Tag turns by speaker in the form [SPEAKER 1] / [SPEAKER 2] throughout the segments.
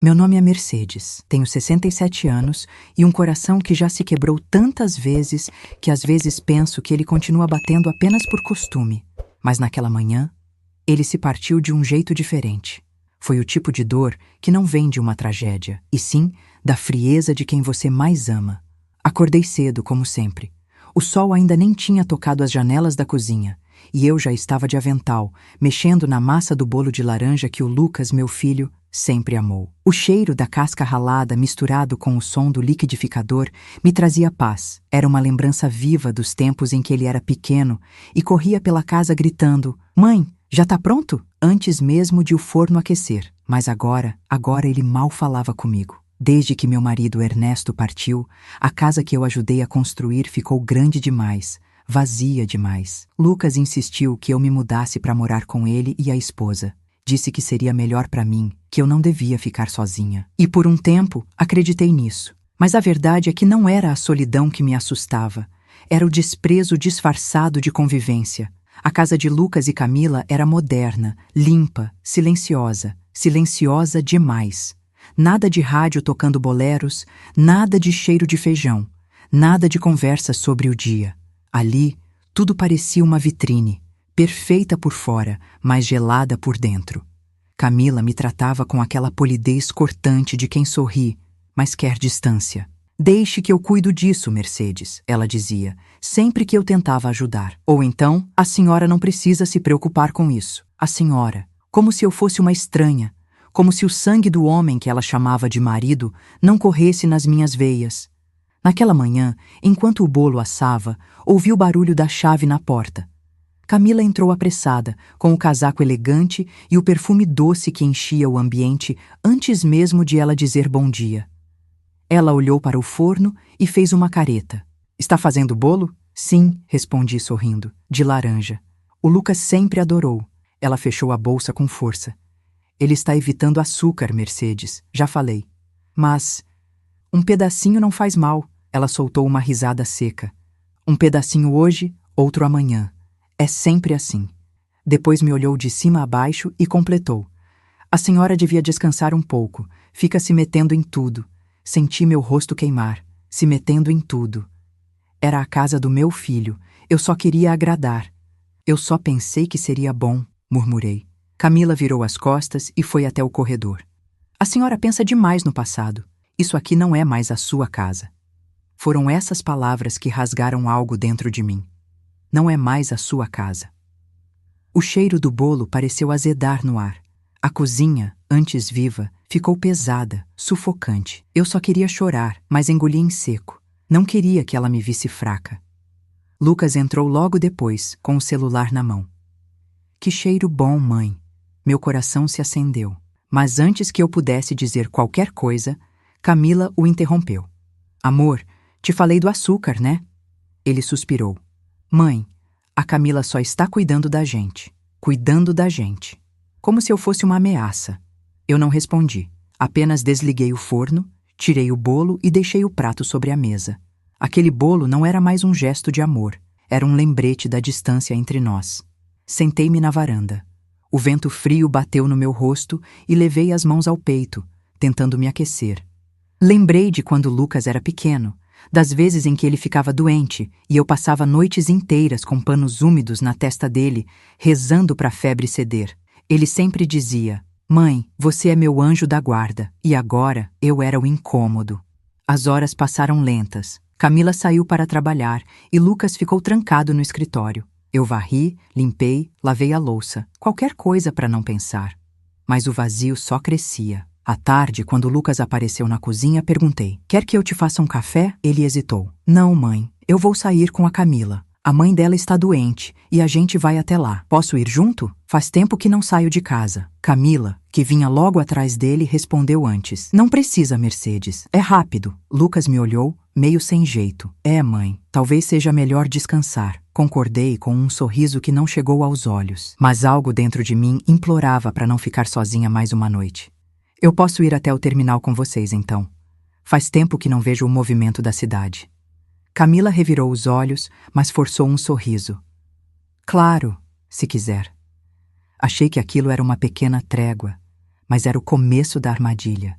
[SPEAKER 1] Meu nome é Mercedes, tenho 67 anos e um coração que já se quebrou tantas vezes que às vezes penso que ele continua batendo apenas por costume. Mas naquela manhã, ele se partiu de um jeito diferente. Foi o tipo de dor que não vem de uma tragédia, e sim da frieza de quem você mais ama. Acordei cedo, como sempre. O sol ainda nem tinha tocado as janelas da cozinha, e eu já estava de avental, mexendo na massa do bolo de laranja que o Lucas, meu filho, sempre amou. O cheiro da casca ralada misturado com o som do liquidificador me trazia paz. Era uma lembrança viva dos tempos em que ele era pequeno e corria pela casa gritando: "Mãe, já tá pronto?" Antes mesmo de o forno aquecer. Mas agora ele mal falava comigo. Desde que meu marido Ernesto partiu, a casa que eu ajudei a construir ficou grande demais, vazia demais. Lucas insistiu que eu me mudasse para morar com ele e a esposa. Disse que seria melhor para mim, que eu não devia ficar sozinha. E por um tempo, acreditei nisso. Mas a verdade é que não era a solidão que me assustava. Era o desprezo disfarçado de convivência. A casa de Lucas e Camila era moderna, limpa, silenciosa demais. Nada de rádio tocando boleros, nada de cheiro de feijão, nada de conversa sobre o dia. Ali, tudo parecia uma vitrine, perfeita por fora, mas gelada por dentro. Camila me tratava com aquela polidez cortante de quem sorri, mas quer distância. "Deixe que eu cuido disso, Mercedes", ela dizia, sempre que eu tentava ajudar. Ou então, "A senhora não precisa se preocupar com isso. A senhora", como se eu fosse uma estranha, como se o sangue do homem que ela chamava de marido não corresse nas minhas veias. Naquela manhã, enquanto o bolo assava, ouvi o barulho da chave na porta. Camila entrou apressada, com o casaco elegante e o perfume doce que enchia o ambiente antes mesmo de ela dizer bom dia. Ela olhou para o forno e fez uma careta. "Está fazendo bolo?" "Sim", respondi sorrindo, "de laranja. O Lucas sempre adorou." Ela fechou a bolsa com força. "Ele está evitando açúcar, Mercedes, já falei." "Mas um pedacinho não faz mal." Ela soltou uma risada seca. "Um pedacinho hoje, outro amanhã. É sempre assim." Depois me olhou de cima a baixo e completou: "A senhora devia descansar um pouco. Fica se metendo em tudo." Senti meu rosto queimar, se metendo em tudo. Era a casa do meu filho. Eu só queria agradar. "Eu só pensei que seria bom", murmurei. Camila virou as costas e foi até o corredor. "A senhora pensa demais no passado. Isso aqui não é mais a sua casa." Foram essas palavras que rasgaram algo dentro de mim. Não é mais a sua casa. O cheiro do bolo pareceu azedar no ar. A cozinha, antes viva, ficou pesada, sufocante. Eu só queria chorar, mas engoli em seco. Não queria que ela me visse fraca. Lucas entrou logo depois, com o celular na mão. "Que cheiro bom, mãe." Meu coração se acendeu. Mas antes que eu pudesse dizer qualquer coisa, Camila o interrompeu. "Amor, te falei do açúcar, né?" Ele suspirou. "Mãe, a Camila só está cuidando da gente. Cuidando da gente." Como se eu fosse uma ameaça. Eu não respondi. Apenas desliguei o forno, tirei o bolo e deixei o prato sobre a mesa. Aquele bolo não era mais um gesto de amor. Era um lembrete da distância entre nós. Sentei-me na varanda. O vento frio bateu no meu rosto e levei as mãos ao peito, tentando me aquecer. Lembrei de quando Lucas era pequeno, das vezes em que ele ficava doente e eu passava noites inteiras com panos úmidos na testa dele, rezando para a febre ceder. Ele sempre dizia: "Mãe, você é meu anjo da guarda." E agora eu era o incômodo. As horas passaram lentas. Camila saiu para trabalhar e Lucas ficou trancado no escritório. Eu varri, limpei, lavei a louça, qualquer coisa para não pensar. Mas o vazio só crescia. À tarde, quando Lucas apareceu na cozinha, perguntei: "Quer que eu te faça um café?" Ele hesitou. "Não, mãe, eu vou sair com a Camila. A mãe dela está doente e a gente vai até lá. Posso ir junto? Faz tempo que não saio de casa." Camila, que vinha logo atrás dele, respondeu antes: "Não precisa, Mercedes. É rápido." Lucas me olhou, meio sem jeito. "É, mãe, talvez seja melhor descansar." Concordei com um sorriso que não chegou aos olhos, mas algo dentro de mim implorava para não ficar sozinha mais uma noite. "Eu posso ir até o terminal com vocês, então. Faz tempo que não vejo o movimento da cidade." Camila revirou os olhos, mas forçou um sorriso. "Claro, se quiser." Achei que aquilo era uma pequena trégua, mas era o começo da armadilha.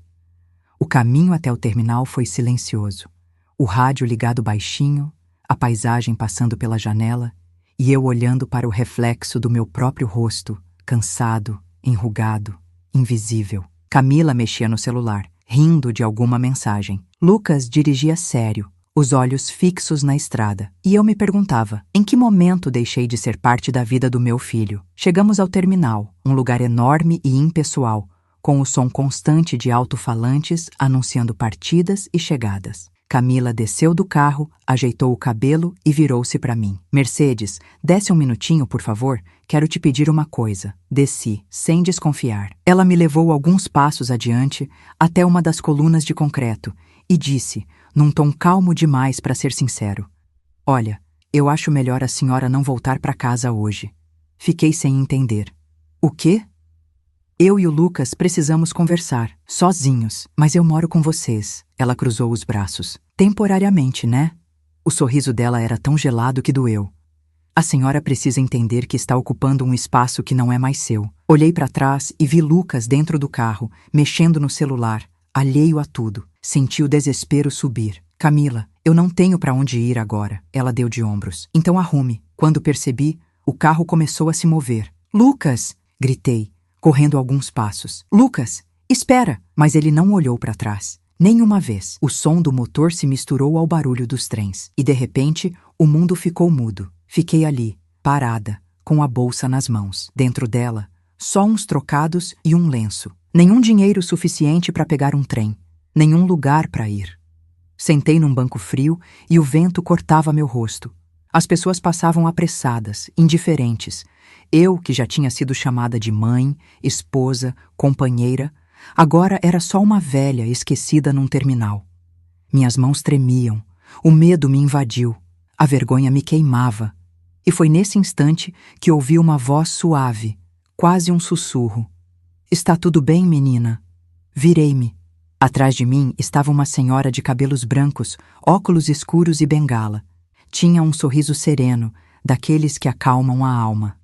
[SPEAKER 1] O caminho até o terminal foi silencioso. O rádio ligado baixinho, a paisagem passando pela janela e eu olhando para o reflexo do meu próprio rosto, cansado, enrugado, invisível. Camila mexia no celular, rindo de alguma mensagem. Lucas dirigia sério, os olhos fixos na estrada. E eu me perguntava, em que momento deixei de ser parte da vida do meu filho? Chegamos ao terminal, um lugar enorme e impessoal, com o som constante de alto-falantes anunciando partidas e chegadas. Camila desceu do carro, ajeitou o cabelo e virou-se para mim. Mercedes, desce um minutinho, por favor. Quero te pedir uma coisa. Desci, sem desconfiar. Ela me levou alguns passos adiante, até uma das colunas de concreto, e disse, num tom calmo demais para ser sincero: Olha, eu acho melhor a senhora não voltar para casa hoje. Fiquei sem entender. O quê? Eu e o Lucas precisamos conversar, sozinhos, mas eu moro com vocês. Ela cruzou os braços. Temporariamente, né? O sorriso dela era tão gelado que doeu. A senhora precisa entender que está ocupando um espaço que não é mais seu. Olhei para trás e vi Lucas dentro do carro, mexendo no celular, alheio a tudo. Senti o desespero subir. Camila, eu não tenho para onde ir agora. Ela deu de ombros. Então arrume. Quando percebi, o carro começou a se mover. Lucas! Gritei, correndo alguns passos. Lucas, espera! Mas ele não olhou para trás. Nenhuma vez. O som do motor se misturou ao barulho dos trens. E de repente, o mundo ficou mudo. Fiquei ali, parada, com a bolsa nas mãos. Dentro dela, só uns trocados e um lenço. Nenhum dinheiro suficiente para pegar um trem. Nenhum lugar para ir. Sentei num banco frio e o vento cortava meu rosto. As pessoas passavam apressadas, indiferentes. Eu, que já tinha sido chamada de mãe, esposa, companheira, agora era só uma velha esquecida num terminal. Minhas mãos tremiam, o medo me invadiu, a vergonha me queimava. E foi nesse instante que ouvi uma voz suave, quase um sussurro. Está tudo bem, menina? Virei-me. Atrás de mim estava uma senhora de cabelos brancos, óculos escuros e bengala. Tinha um sorriso sereno, daqueles que acalmam a alma.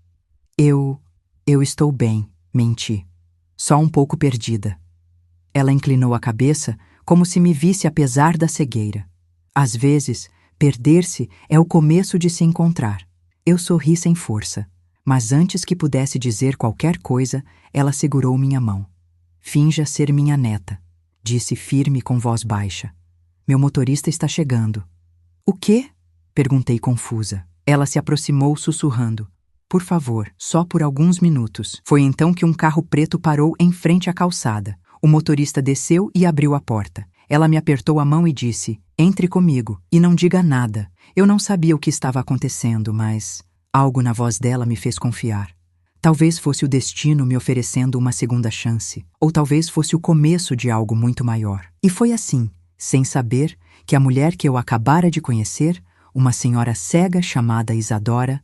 [SPEAKER 1] Eu estou bem, menti. Só um pouco perdida. Ela inclinou a cabeça, como se me visse apesar da cegueira. Às vezes, perder-se é o começo de se encontrar. Eu sorri sem força, mas antes que pudesse dizer qualquer coisa, ela segurou minha mão. Finja ser minha neta, disse firme com voz baixa. Meu motorista está chegando. O quê? Perguntei confusa. Ela se aproximou sussurrando. Por favor, só por alguns minutos. Foi então que um carro preto parou em frente à calçada. O motorista desceu e abriu a porta. Ela me apertou a mão e disse, entre comigo e não diga nada. Eu não sabia o que estava acontecendo, mas algo na voz dela me fez confiar. Talvez fosse o destino me oferecendo uma segunda chance, ou talvez fosse o começo de algo muito maior. E foi assim, sem saber, que a mulher que eu acabara de conhecer, uma senhora cega chamada Isadora,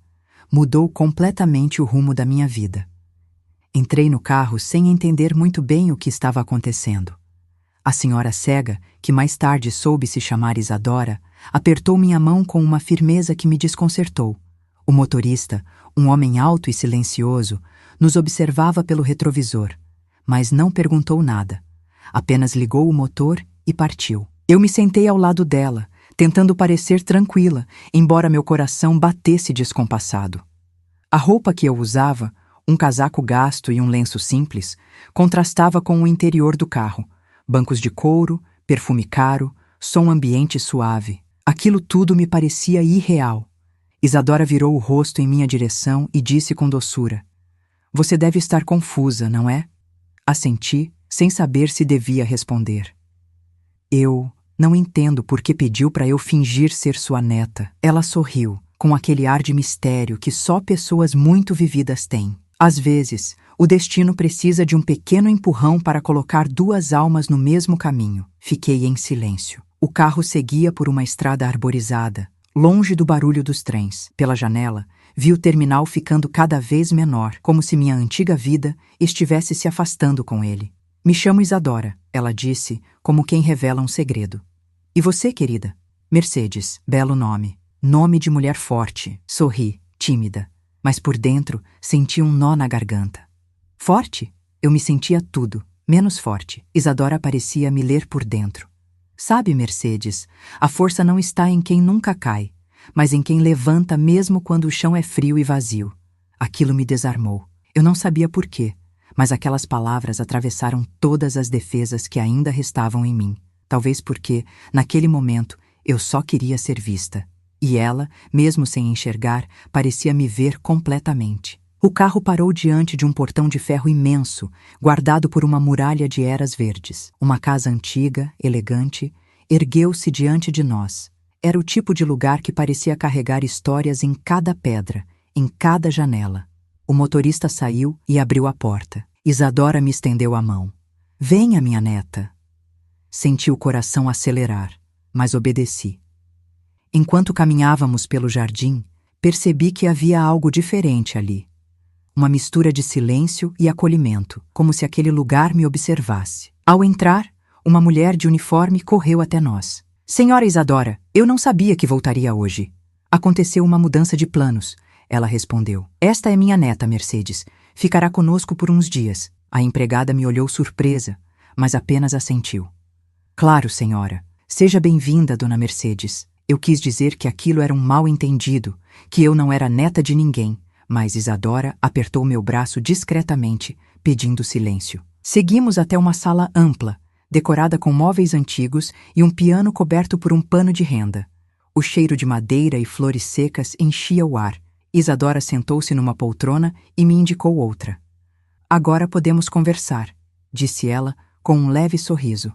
[SPEAKER 1] mudou completamente o rumo da minha vida. Entrei no carro sem entender muito bem o que estava acontecendo. A senhora cega, que mais tarde soube se chamar Isadora, apertou minha mão com uma firmeza que me desconcertou. O motorista, um homem alto e silencioso, nos observava pelo retrovisor, mas não perguntou nada. Apenas ligou o motor e partiu. Eu me sentei ao lado dela, tentando parecer tranquila, embora meu coração batesse descompassado. A roupa que eu usava, um casaco gasto e um lenço simples, contrastava com o interior do carro. Bancos de couro, perfume caro, som ambiente suave. Aquilo tudo me parecia irreal. Isadora virou o rosto em minha direção e disse com doçura: Você deve estar confusa, não é? Assenti, sem saber se devia responder. Eu não entendo por que pediu para eu fingir ser sua neta. Ela sorriu, com aquele ar de mistério que só pessoas muito vividas têm. Às vezes, o destino precisa de um pequeno empurrão para colocar duas almas no mesmo caminho. Fiquei em silêncio. O carro seguia por uma estrada arborizada, longe do barulho dos trens. Pela janela, vi o terminal ficando cada vez menor, como se minha antiga vida estivesse se afastando com ele. Me chamo Isadora, ela disse, como quem revela um segredo. E você, querida? Mercedes, belo nome. Nome de mulher forte. Sorri, tímida. Mas por dentro senti um nó na garganta. Forte? Eu me sentia tudo. menos forte. Isadora parecia me ler por dentro. Sabe, Mercedes, a força não está em quem nunca cai, mas em quem levanta mesmo quando o chão é frio e vazio. Aquilo me desarmou. Eu não sabia por quê, mas aquelas palavras atravessaram todas as defesas que ainda restavam em mim. Talvez porque, naquele momento, eu só queria ser vista. E ela, mesmo sem enxergar, parecia me ver completamente. O carro parou diante de um portão de ferro imenso, guardado por uma muralha de eras verdes. Uma casa antiga, elegante, ergueu-se diante de nós. Era o tipo de lugar que parecia carregar histórias em cada pedra, em cada janela. O motorista saiu e abriu a porta. Isadora me estendeu a mão. Venha, minha neta. Senti o coração acelerar, mas obedeci. Enquanto caminhávamos pelo jardim, percebi que havia algo diferente ali. Uma mistura de silêncio e acolhimento, como se aquele lugar me observasse. Ao entrar, uma mulher de uniforme correu até nós. Senhora Isadora, eu não sabia que voltaria hoje. Aconteceu uma mudança de planos, ela respondeu. Esta é minha neta, Mercedes. Ficará conosco por uns dias. A empregada me olhou surpresa, mas apenas assentiu. Claro, senhora. Seja bem-vinda, dona Mercedes. Eu quis dizer que aquilo era um mal-entendido, que eu não era neta de ninguém, mas Isadora apertou meu braço discretamente, pedindo silêncio. Seguimos até uma sala ampla, decorada com móveis antigos e um piano coberto por um pano de renda. O cheiro de madeira e flores secas enchia o ar. Isadora sentou-se numa poltrona e me indicou outra. Agora podemos conversar, disse ela com um leve sorriso.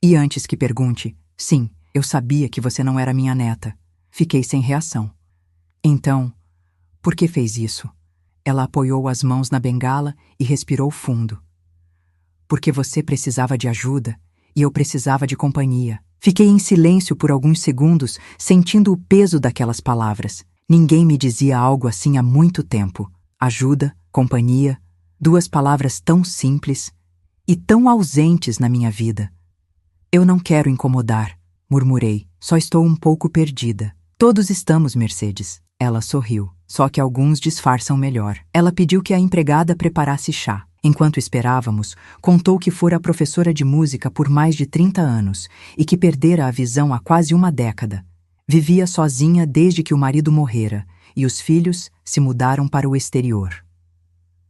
[SPEAKER 1] E antes que pergunte, sim, eu sabia que você não era minha neta. Fiquei sem reação. Então, por que fez isso? Ela apoiou as mãos na bengala e respirou fundo. Porque você precisava de ajuda e eu precisava de companhia. Fiquei em silêncio por alguns segundos, sentindo o peso daquelas palavras. Ninguém me dizia algo assim há muito tempo. Ajuda, companhia, duas palavras tão simples e tão ausentes na minha vida. Eu não quero incomodar, murmurei. Só estou um pouco perdida. Todos estamos, Mercedes. Ela sorriu. Só que alguns disfarçam melhor. Ela pediu que a empregada preparasse chá. Enquanto esperávamos, contou que fora professora de música por mais de 30 anos e que perdera a visão há quase uma década. Vivia sozinha desde que o marido morrera e os filhos se mudaram para o exterior.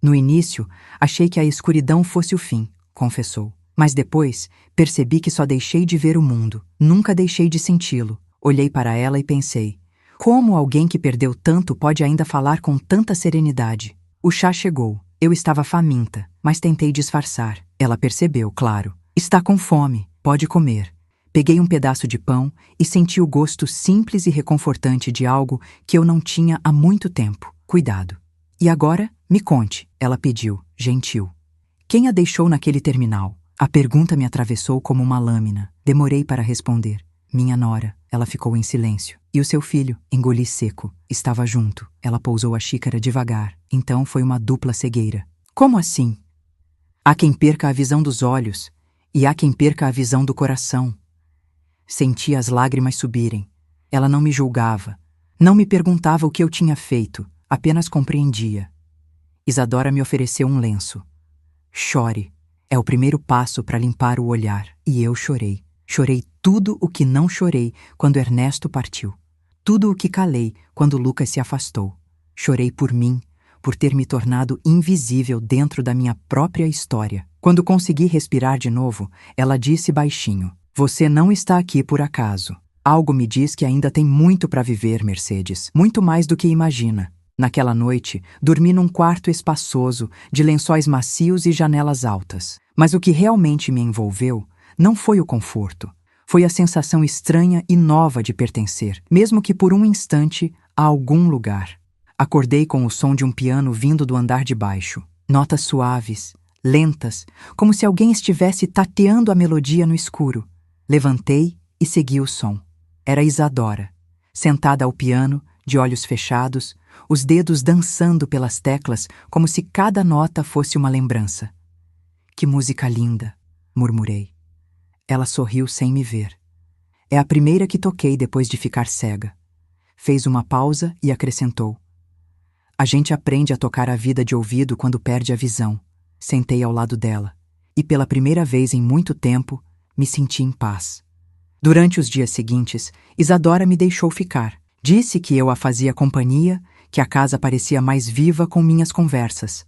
[SPEAKER 1] No início, achei que a escuridão fosse o fim, confessou. Mas depois, percebi que só deixei de ver o mundo. Nunca deixei de senti-lo. Olhei para ela e pensei, como alguém que perdeu tanto pode ainda falar com tanta serenidade? O chá chegou. Eu estava faminta, mas tentei disfarçar. Ela percebeu, claro. Está com fome, pode comer. Peguei um pedaço de pão e senti o gosto simples e reconfortante de algo que eu não tinha há muito tempo. Cuidado. E agora, me conte, ela pediu, gentil. Quem a deixou naquele terminal? A pergunta me atravessou como uma lâmina. Demorei para responder. Minha nora. Ela ficou em silêncio. E o seu filho? Engoli seco. Estava junto. Ela pousou a xícara devagar. Então foi uma dupla cegueira. Como assim? Há quem perca a visão dos olhos e há quem perca a visão do coração. Senti as lágrimas subirem. Ela não me julgava. Não me perguntava o que eu tinha feito. Apenas compreendia. Isadora me ofereceu um lenço. Chore. É o primeiro passo para limpar o olhar. E eu chorei. Chorei tudo o que não chorei quando Ernesto partiu. Tudo o que calei quando Lucas se afastou. Chorei por mim, por ter me tornado invisível dentro da minha própria história. Quando consegui respirar de novo, ela disse baixinho, você não está aqui por acaso. Algo me diz que ainda tem muito para viver, Mercedes. Muito mais do que imagina. Naquela noite, dormi num quarto espaçoso, de lençóis macios e janelas altas. Mas o que realmente me envolveu não foi o conforto. Foi a sensação estranha e nova de pertencer, mesmo que por um instante, a algum lugar. Acordei com o som de um piano vindo do andar de baixo. Notas suaves, lentas, como se alguém estivesse tateando a melodia no escuro. Levantei e segui o som. Era Isadora, sentada ao piano, de olhos fechados, os dedos dançando pelas teclas como se cada nota fosse uma lembrança. Que música linda, murmurei. Ela sorriu sem me ver. É a primeira que toquei depois de ficar cega. Fez uma pausa e acrescentou. A gente aprende a tocar a vida de ouvido quando perde a visão. Sentei ao lado dela. e pela primeira vez em muito tempo, me senti em paz. Durante os dias seguintes, Isadora me deixou ficar. Disse que eu a fazia companhia, que a casa parecia mais viva com minhas conversas.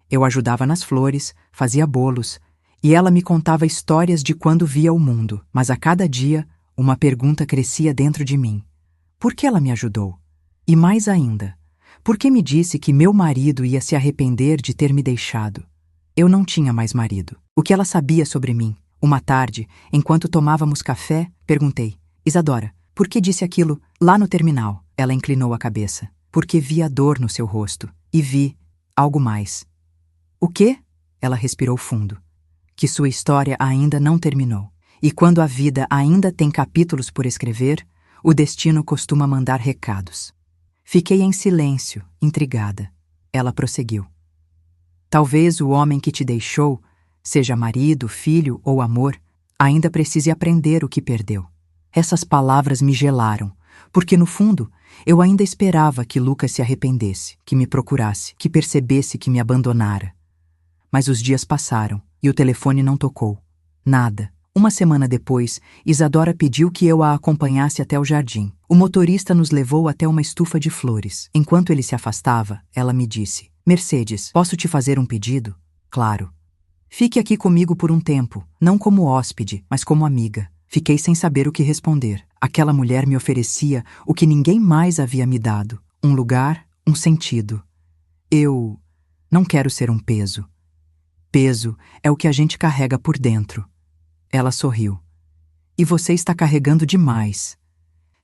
[SPEAKER 1] Eu ajudava nas flores, fazia bolos, e ela me contava histórias de quando via o mundo. Mas a cada dia, uma pergunta crescia dentro de mim. Por que ela me ajudou? E mais ainda, por que me disse que meu marido ia se arrepender de ter me deixado? Eu não tinha mais marido. O que ela sabia sobre mim? Uma tarde, enquanto tomávamos café, perguntei: Isadora, por que disse aquilo lá no terminal? Ela inclinou a cabeça. Porque vi a dor no seu rosto. E vi algo mais. O quê? Ela respirou fundo. Que sua história ainda não terminou. E quando a vida ainda tem capítulos por escrever, o destino costuma mandar recados. Fiquei em silêncio, intrigada. Ela prosseguiu. Talvez o homem que te deixou, seja marido, filho ou amor, ainda precise aprender o que perdeu. Essas palavras me gelaram, porque no fundo eu ainda esperava que Lucas se arrependesse, que me procurasse, que percebesse que me abandonara. Mas os dias passaram e o telefone não tocou. Nada. Uma semana depois, Isadora pediu que eu a acompanhasse até o jardim. O motorista nos levou até uma estufa de flores. Enquanto ele se afastava, ela me disse: Mercedes, posso te fazer um pedido? Claro. Fique aqui comigo por um tempo, não como hóspede, mas como amiga. Fiquei sem saber o que responder. Aquela mulher me oferecia o que ninguém mais havia me dado: um lugar, um sentido. Eu não quero ser um peso. Peso é o que a gente carrega por dentro. Ela sorriu. E você está carregando demais.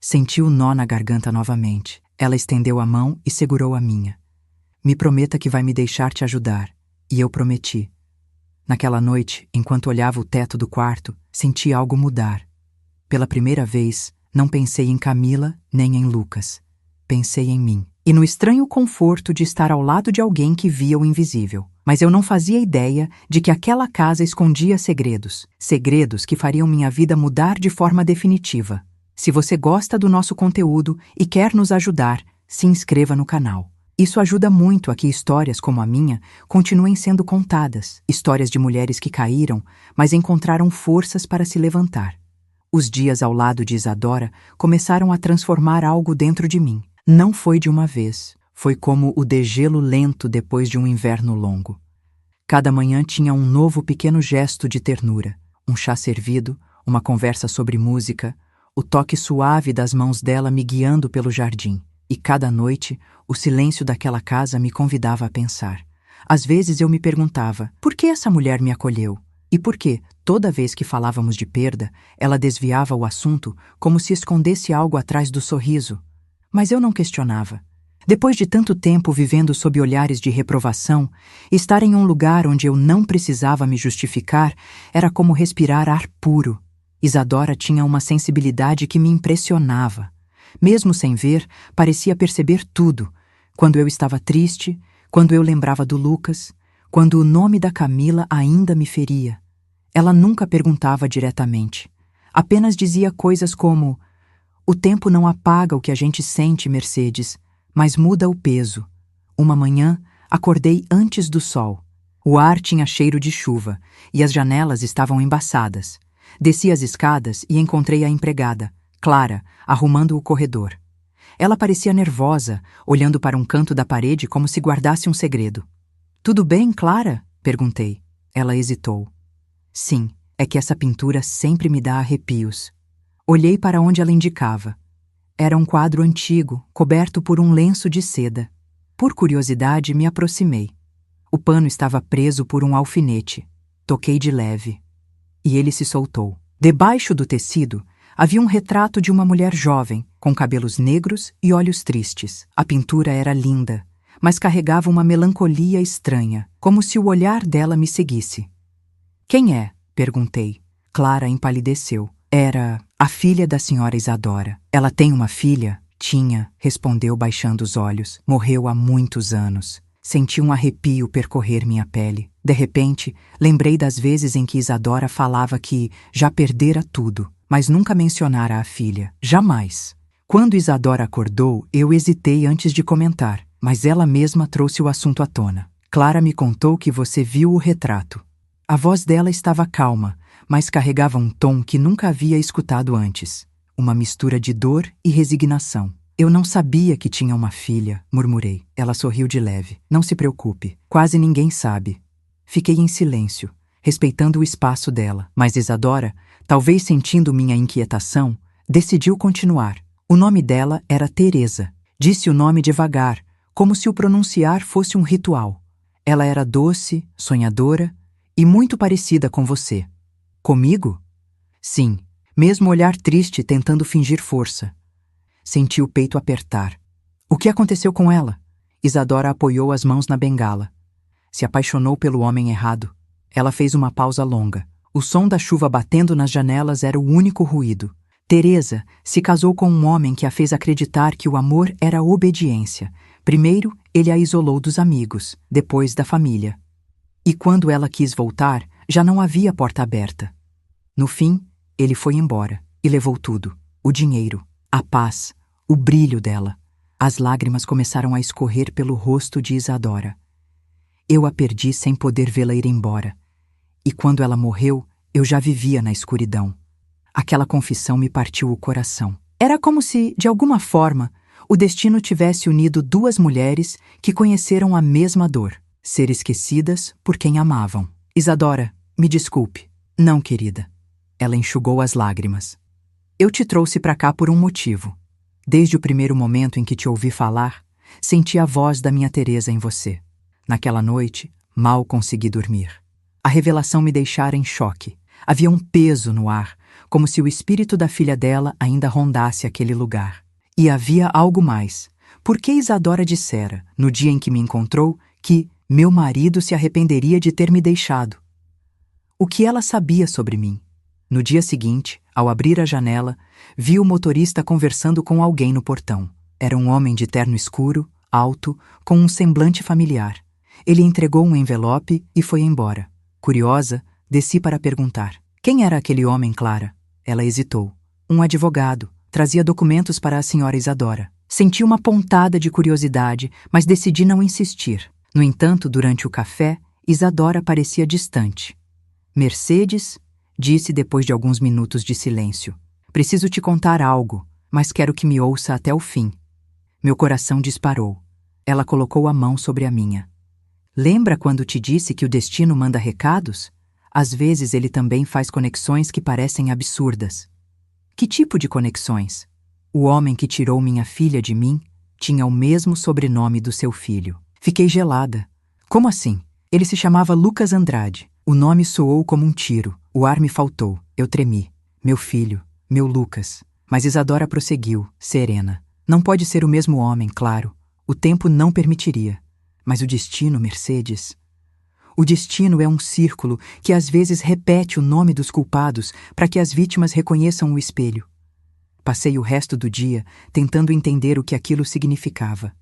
[SPEAKER 1] Senti o nó na garganta novamente. Ela estendeu a mão e segurou a minha. Me prometa que vai me deixar te ajudar. E eu prometi. Naquela noite, enquanto olhava o teto do quarto, senti algo mudar. Pela primeira vez, não pensei em Camila nem em Lucas. Pensei em mim. E no estranho conforto de estar ao lado de alguém que via o invisível. Mas eu não fazia ideia de que aquela casa escondia segredos. Segredos que fariam minha vida mudar de forma definitiva. Se você gosta do nosso conteúdo e quer nos ajudar, se inscreva no canal. Isso ajuda muito a que histórias como a minha continuem sendo contadas. Histórias de mulheres que caíram, mas encontraram forças para se levantar. Os dias ao lado de Isadora começaram a transformar algo dentro de mim. Não foi de uma vez. Foi como o degelo lento depois de um inverno longo. Cada manhã tinha um novo pequeno gesto de ternura. Um chá servido, uma conversa sobre música, o toque suave das mãos dela me guiando pelo jardim. E cada noite, o silêncio daquela casa me convidava a pensar. Às vezes eu me perguntava, por que essa mulher me acolheu? E por que, toda vez que falávamos de perda, ela desviava o assunto como se escondesse algo atrás do sorriso? Mas eu não questionava. Depois de tanto tempo vivendo sob olhares de reprovação, estar em um lugar onde eu não precisava me justificar era como respirar ar puro. Isadora tinha uma sensibilidade que me impressionava. Mesmo sem ver, parecia perceber tudo. Quando eu estava triste, quando eu lembrava do Lucas, quando o nome da Camila ainda me feria. Ela nunca perguntava diretamente. Apenas dizia coisas como: o tempo não apaga o que a gente sente, Mercedes, mas muda o peso. Uma manhã, acordei antes do sol. O ar tinha cheiro de chuva e as janelas estavam embaçadas. Desci as escadas e encontrei a empregada, Clara, arrumando o corredor. Ela parecia nervosa, olhando para um canto da parede como se guardasse um segredo. Tudo bem, Clara? Perguntei. Ela hesitou. Sim, é que essa pintura sempre me dá arrepios. Olhei para onde ela indicava. Era um quadro antigo, coberto por um lenço de seda. Por curiosidade, me aproximei. O pano estava preso por um alfinete. Toquei de leve. E ele se soltou. Debaixo do tecido, havia um retrato de uma mulher jovem, com cabelos negros e olhos tristes. A pintura era linda, mas carregava uma melancolia estranha, como se o olhar dela me seguisse. Quem é? Perguntei. Clara empalideceu. Era a filha da senhora Isadora. Ela tem uma filha? Tinha, respondeu baixando os olhos. Morreu há muitos anos. Senti um arrepio percorrer minha pele. De repente, lembrei das vezes em que Isadora falava que já perdera tudo, mas nunca mencionara a filha. Jamais. Quando Isadora acordou, eu hesitei antes de comentar, mas ela mesma trouxe o assunto à tona. Clara me contou que você viu o retrato. A voz dela estava calma, mas carregava um tom que nunca havia escutado antes. Uma mistura de dor e resignação. Eu não sabia que tinha uma filha, murmurei. Ela sorriu de leve. Não se preocupe, quase ninguém sabe. Fiquei em silêncio, respeitando o espaço dela, mas Isadora, talvez sentindo minha inquietação, decidiu continuar. O nome dela era Teresa. Disse o nome devagar, como se o pronunciar fosse um ritual. Ela era doce, sonhadora e muito parecida com você. Comigo? Sim, mesmo olhar triste tentando fingir força. Senti o peito apertar. O que aconteceu com ela? Isadora apoiou as mãos na bengala. Se apaixonou pelo homem errado. Ela fez uma pausa longa. O som da chuva batendo nas janelas era o único ruído. Teresa se casou com um homem que a fez acreditar que o amor era obediência. Primeiro, ele a isolou dos amigos, depois da família. E quando ela quis voltar, já não havia porta aberta. No fim, ele foi embora e levou tudo: o dinheiro, a paz, o brilho dela. As lágrimas começaram a escorrer pelo rosto de Isadora. Eu a perdi sem poder vê-la ir embora. E quando ela morreu, eu já vivia na escuridão. Aquela confissão me partiu o coração. Era como se, de alguma forma, o destino tivesse unido duas mulheres que conheceram a mesma dor. Ser esquecidas por quem amavam. Isadora, me desculpe. Não, querida. Ela enxugou as lágrimas. Eu te trouxe para cá por um motivo. Desde o primeiro momento em que te ouvi falar, senti a voz da minha Teresa em você. Naquela noite, mal consegui dormir. A revelação me deixara em choque. Havia um peso no ar, como se o espírito da filha dela ainda rondasse aquele lugar. E havia algo mais. Por que Isadora dissera, no dia em que me encontrou, que meu marido se arrependeria de ter me deixado? O que ela sabia sobre mim? No dia seguinte, ao abrir a janela, vi o motorista conversando com alguém no portão. Era um homem de terno escuro, alto, com um semblante familiar. Ele entregou um envelope e foi embora. Curiosa, desci para perguntar. Quem era aquele homem, Clara? Ela hesitou. Um advogado. Trazia documentos para a senhora Isadora. Senti uma pontada de curiosidade, mas decidi não insistir. No entanto, durante o café, Isadora parecia distante. Mercedes, disse depois de alguns minutos de silêncio. Preciso te contar algo, mas quero que me ouça até o fim. Meu coração disparou. Ela colocou a mão sobre a minha. Lembra quando te disse que o destino manda recados? Às vezes ele também faz conexões que parecem absurdas. Que tipo de conexões? O homem que tirou minha filha de mim tinha o mesmo sobrenome do seu filho. Fiquei gelada. Como assim? Ele se chamava Lucas Andrade. O nome soou como um tiro. O ar me faltou. Eu tremi. Meu filho, meu Lucas. Mas Isadora prosseguiu, serena. Não pode ser o mesmo homem, claro. O tempo não permitiria. Mas o destino, Mercedes... O destino é um círculo que às vezes repete o nome dos culpados para que as vítimas reconheçam o espelho. Passei o resto do dia tentando entender o que aquilo significava.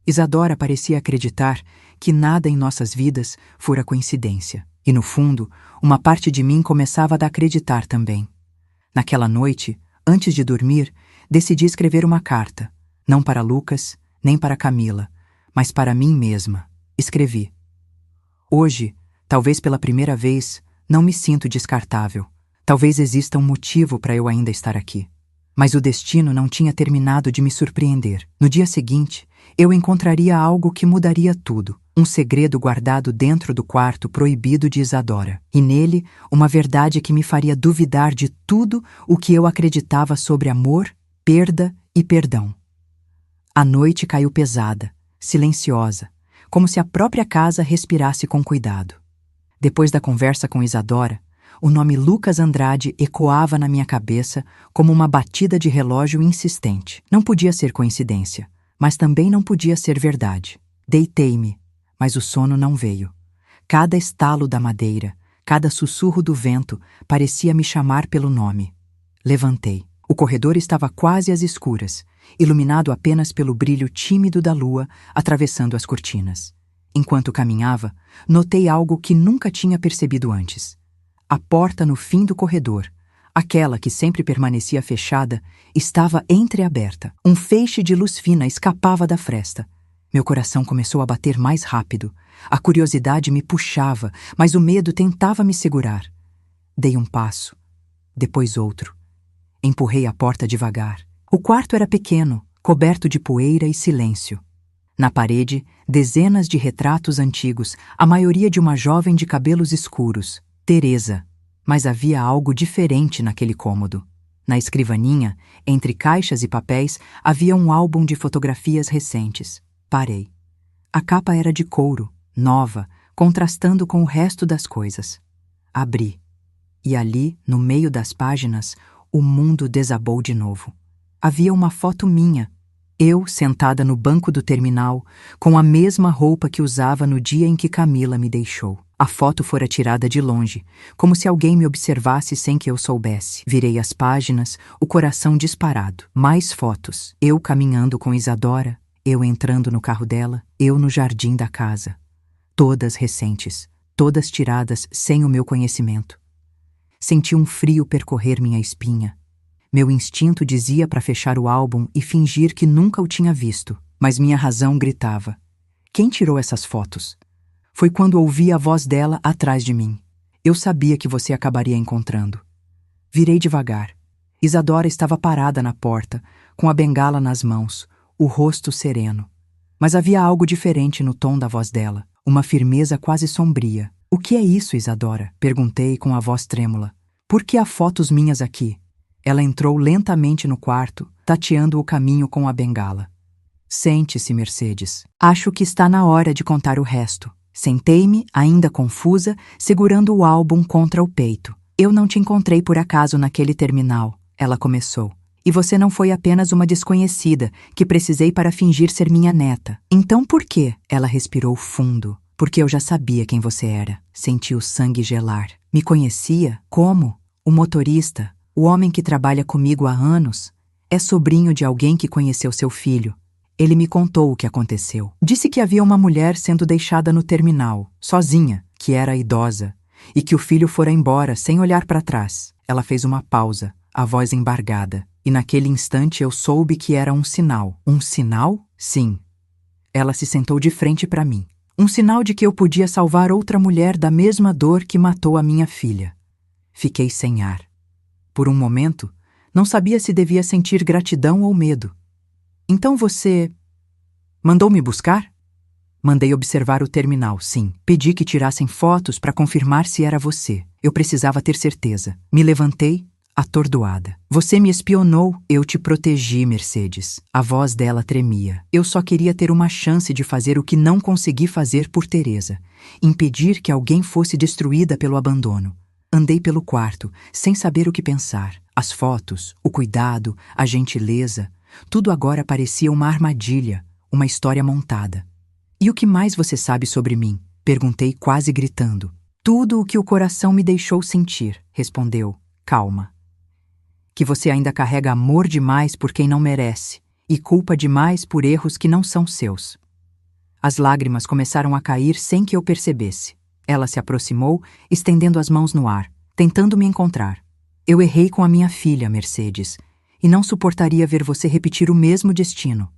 [SPEAKER 1] Isadora parecia acreditar que nada em nossas vidas fora coincidência. E no fundo, uma parte de mim começava a acreditar também. Naquela noite, antes de dormir, decidi escrever uma carta. Não para Lucas, nem para Camila, mas para mim mesma. Escrevi. Hoje, talvez pela primeira vez, não me sinto descartável. Talvez exista um motivo para eu ainda estar aqui. Mas o destino não tinha terminado de me surpreender. No dia seguinte, eu encontraria algo que mudaria tudo. Um segredo guardado dentro do quarto proibido de Isadora. E nele, uma verdade que me faria duvidar de tudo o que eu acreditava sobre amor, perda e perdão. A noite caiu pesada, silenciosa, como se a própria casa respirasse com cuidado. Depois da conversa com Isadora, o nome Lucas Andrade ecoava na minha cabeça como uma batida de relógio insistente. Não podia ser coincidência, mas também não podia ser verdade. Deitei-me, mas o sono não veio. Cada estalo da madeira, cada sussurro do vento parecia me chamar pelo nome. Levantei. O corredor estava quase às escuras, iluminado apenas pelo brilho tímido da lua atravessando as cortinas. Enquanto caminhava, notei algo que nunca tinha percebido antes. A porta no fim do corredor, aquela que sempre permanecia fechada, estava entreaberta. Um feixe de luz fina escapava da fresta. Meu coração começou a bater mais rápido. A curiosidade me puxava, mas o medo tentava me segurar. Dei um passo, depois outro. Empurrei a porta devagar. O quarto era pequeno, coberto de poeira e silêncio. Na parede, dezenas de retratos antigos, a maioria de uma jovem de cabelos escuros, Teresa. Mas havia algo diferente naquele cômodo. Na escrivaninha, entre caixas e papéis, havia um álbum de fotografias recentes. Parei. A capa era de couro, nova, contrastando com o resto das coisas. Abri. E ali, no meio das páginas, o mundo desabou de novo. Havia uma foto minha. Eu, sentada no banco do terminal, com a mesma roupa que usava no dia em que Camila me deixou. A foto fora tirada de longe, como se alguém me observasse sem que eu soubesse. Virei as páginas, o coração disparado. Mais fotos. Eu caminhando com Isadora, eu entrando no carro dela, eu no jardim da casa. Todas recentes, todas tiradas sem o meu conhecimento. Senti um frio percorrer minha espinha. Meu instinto dizia para fechar o álbum e fingir que nunca o tinha visto, mas minha razão gritava: quem tirou essas fotos? Foi quando ouvi a voz dela atrás de mim. Eu sabia que você acabaria encontrando. Virei devagar. Isadora estava parada na porta, com a bengala nas mãos, o rosto sereno. Mas havia algo diferente no tom da voz dela, uma firmeza quase sombria. O que é isso, Isadora? Perguntei com a voz trêmula. Por que há fotos minhas aqui? Ela entrou lentamente no quarto, tateando o caminho com a bengala. Sente-se, Mercedes. Acho que está na hora de contar o resto. Sentei-me, ainda confusa, segurando o álbum contra o peito. Eu não te encontrei por acaso naquele terminal, ela começou. E você não foi apenas uma desconhecida que precisei para fingir ser minha neta. Então por quê? Ela respirou fundo. Porque eu já sabia quem você era. Senti o sangue gelar. Me conhecia? Como? O motorista, o homem que trabalha comigo há anos, é sobrinho de alguém que conheceu seu filho. Ele me contou o que aconteceu. Disse que havia uma mulher sendo deixada no terminal, sozinha, que era idosa, e que o filho fora embora sem olhar para trás. Ela fez uma pausa, a voz embargada, e naquele instante eu soube que era um sinal. Um sinal? Sim. Ela se sentou de frente para mim. Um sinal de que eu podia salvar outra mulher da mesma dor que matou a minha filha. Fiquei sem ar. Por um momento, não sabia se devia sentir gratidão ou medo. Então você mandou me buscar? Mandei observar o terminal, sim. Pedi que tirassem fotos para confirmar se era você. Eu precisava ter certeza. Me levantei, atordoada. Você me espionou. Eu te protegi, Mercedes. A voz dela tremia. Eu só queria ter uma chance de fazer o que não consegui fazer por Teresa. Impedir que alguém fosse destruída pelo abandono. Andei pelo quarto, sem saber o que pensar. As fotos, o cuidado, a gentileza, tudo agora parecia uma armadilha, uma história montada. E o que mais você sabe sobre mim? Perguntei quase gritando. Tudo o que o coração me deixou sentir, respondeu, calma. Que você ainda carrega amor demais por quem não merece e culpa demais por erros que não são seus. As lágrimas começaram a cair sem que eu percebesse. Ela se aproximou, estendendo as mãos no ar, tentando me encontrar. Eu errei com a minha filha, Mercedes, e não suportaria ver você repetir o mesmo destino.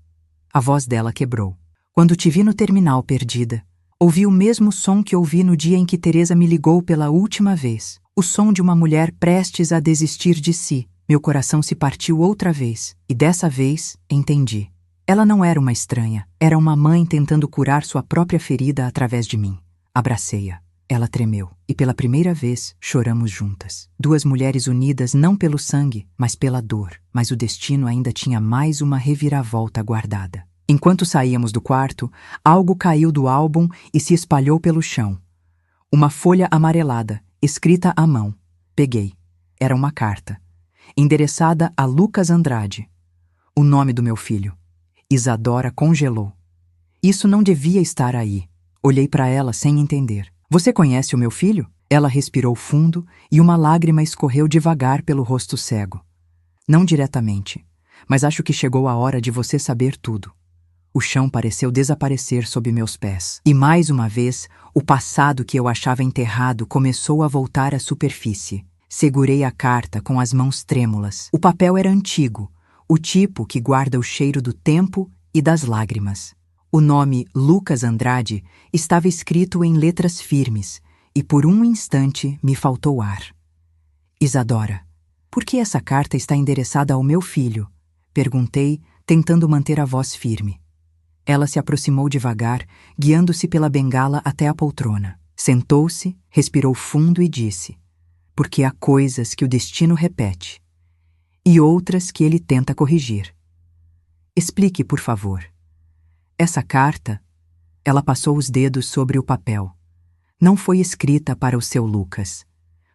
[SPEAKER 1] A voz dela quebrou. Quando te vi no terminal perdida, ouvi o mesmo som que ouvi no dia em que Teresa me ligou pela última vez. O som de uma mulher prestes a desistir de si. Meu coração se partiu outra vez, e dessa vez entendi. Ela não era uma estranha, era uma mãe tentando curar sua própria ferida através de mim. Abracei-a. Ela tremeu, e pela primeira vez choramos juntas. Duas mulheres unidas não pelo sangue, mas pela dor. Mas o destino ainda tinha mais uma reviravolta guardada. Enquanto saíamos do quarto, algo caiu do álbum e se espalhou pelo chão. Uma folha amarelada, escrita à mão. Peguei. Era uma carta, endereçada a Lucas Andrade. O nome do meu filho. Isadora congelou. Isso não devia estar aí. Olhei para ela sem entender. Você conhece o meu filho? Ela respirou fundo e uma lágrima escorreu devagar pelo rosto cego. Não diretamente, mas acho que chegou a hora de você saber tudo. O chão pareceu desaparecer sob meus pés. E mais uma vez, o passado que eu achava enterrado começou a voltar à superfície. Segurei a carta com as mãos trêmulas. O papel era antigo, o tipo que guarda o cheiro do tempo e das lágrimas. O nome Lucas Andrade estava escrito em letras firmes e por um instante me faltou ar. Isadora, por que essa carta está endereçada ao meu filho? Perguntei, tentando manter a voz firme. Ela se aproximou devagar, guiando-se pela bengala até a poltrona. Sentou-se, respirou fundo e disse: porque há coisas que o destino repete e outras que ele tenta corrigir. Explique, por favor. Essa carta, ela passou os dedos sobre o papel. Não foi escrita para o seu Lucas.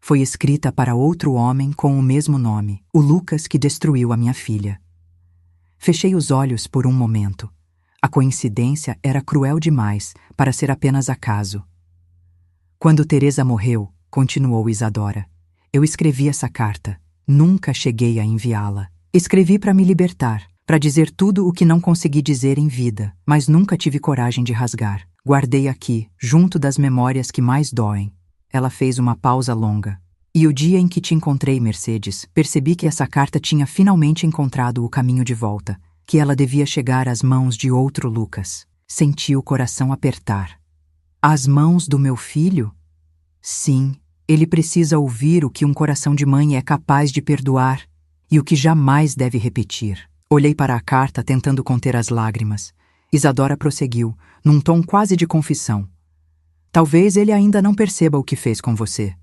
[SPEAKER 1] Foi escrita para outro homem com o mesmo nome, o Lucas que destruiu a minha filha. Fechei os olhos por um momento. A coincidência era cruel demais para ser apenas acaso. Quando Teresa morreu, continuou Isadora, eu escrevi essa carta. Nunca cheguei a enviá-la. Escrevi para me libertar, para dizer tudo o que não consegui dizer em vida, mas nunca tive coragem de rasgar. Guardei aqui, junto das memórias que mais doem. Ela fez uma pausa longa. E o dia em que te encontrei, Mercedes, percebi que essa carta tinha finalmente encontrado o caminho de volta, que ela devia chegar às mãos de outro Lucas. Senti o coração apertar. Às mãos do meu filho? Sim, ele precisa ouvir o que um coração de mãe é capaz de perdoar e o que jamais deve repetir. Olhei para a carta tentando conter as lágrimas. Isadora prosseguiu, num tom quase de confissão. Talvez ele ainda não perceba o que fez com você.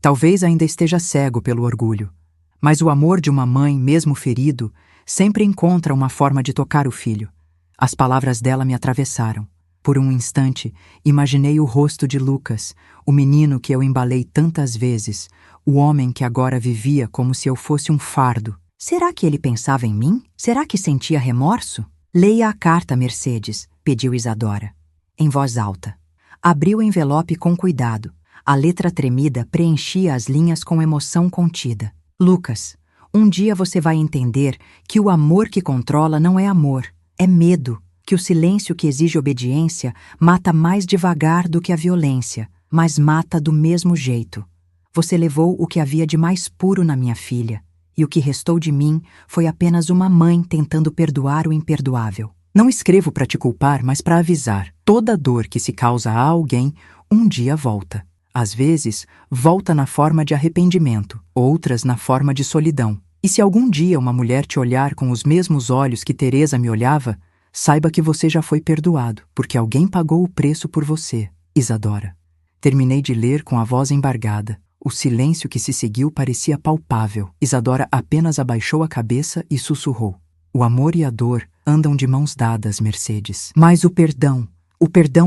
[SPEAKER 1] Talvez ainda esteja cego pelo orgulho. Mas o amor de uma mãe, mesmo ferido, sempre encontra uma forma de tocar o filho. As palavras dela me atravessaram. Por um instante, imaginei o rosto de Lucas, o menino que eu embalei tantas vezes, o homem que agora vivia como se eu fosse um fardo. Será que ele pensava em mim? Será que sentia remorso? Leia a carta, Mercedes, pediu Isadora, em voz alta. Abriu o envelope com cuidado. A letra tremida preenchia as linhas com emoção contida. Lucas, um dia você vai entender que o amor que controla não é amor, é medo. Que o silêncio que exige obediência mata mais devagar do que a violência, mas mata do mesmo jeito. Você levou o que havia de mais puro na minha filha, e o que restou de mim foi apenas uma mãe tentando perdoar o imperdoável. Não escrevo para te culpar, mas para avisar. Toda dor que se causa a alguém, um dia volta. Às vezes, volta na forma de arrependimento, outras na forma de solidão. E se algum dia uma mulher te olhar com os mesmos olhos que Teresa me olhava, saiba que você já foi perdoado, porque alguém pagou o preço por você, Isadora. Terminei de ler com a voz embargada. O silêncio que se seguiu parecia palpável. Isadora apenas abaixou a cabeça e sussurrou. O amor e a dor andam de mãos dadas, Mercedes. Mas o perdão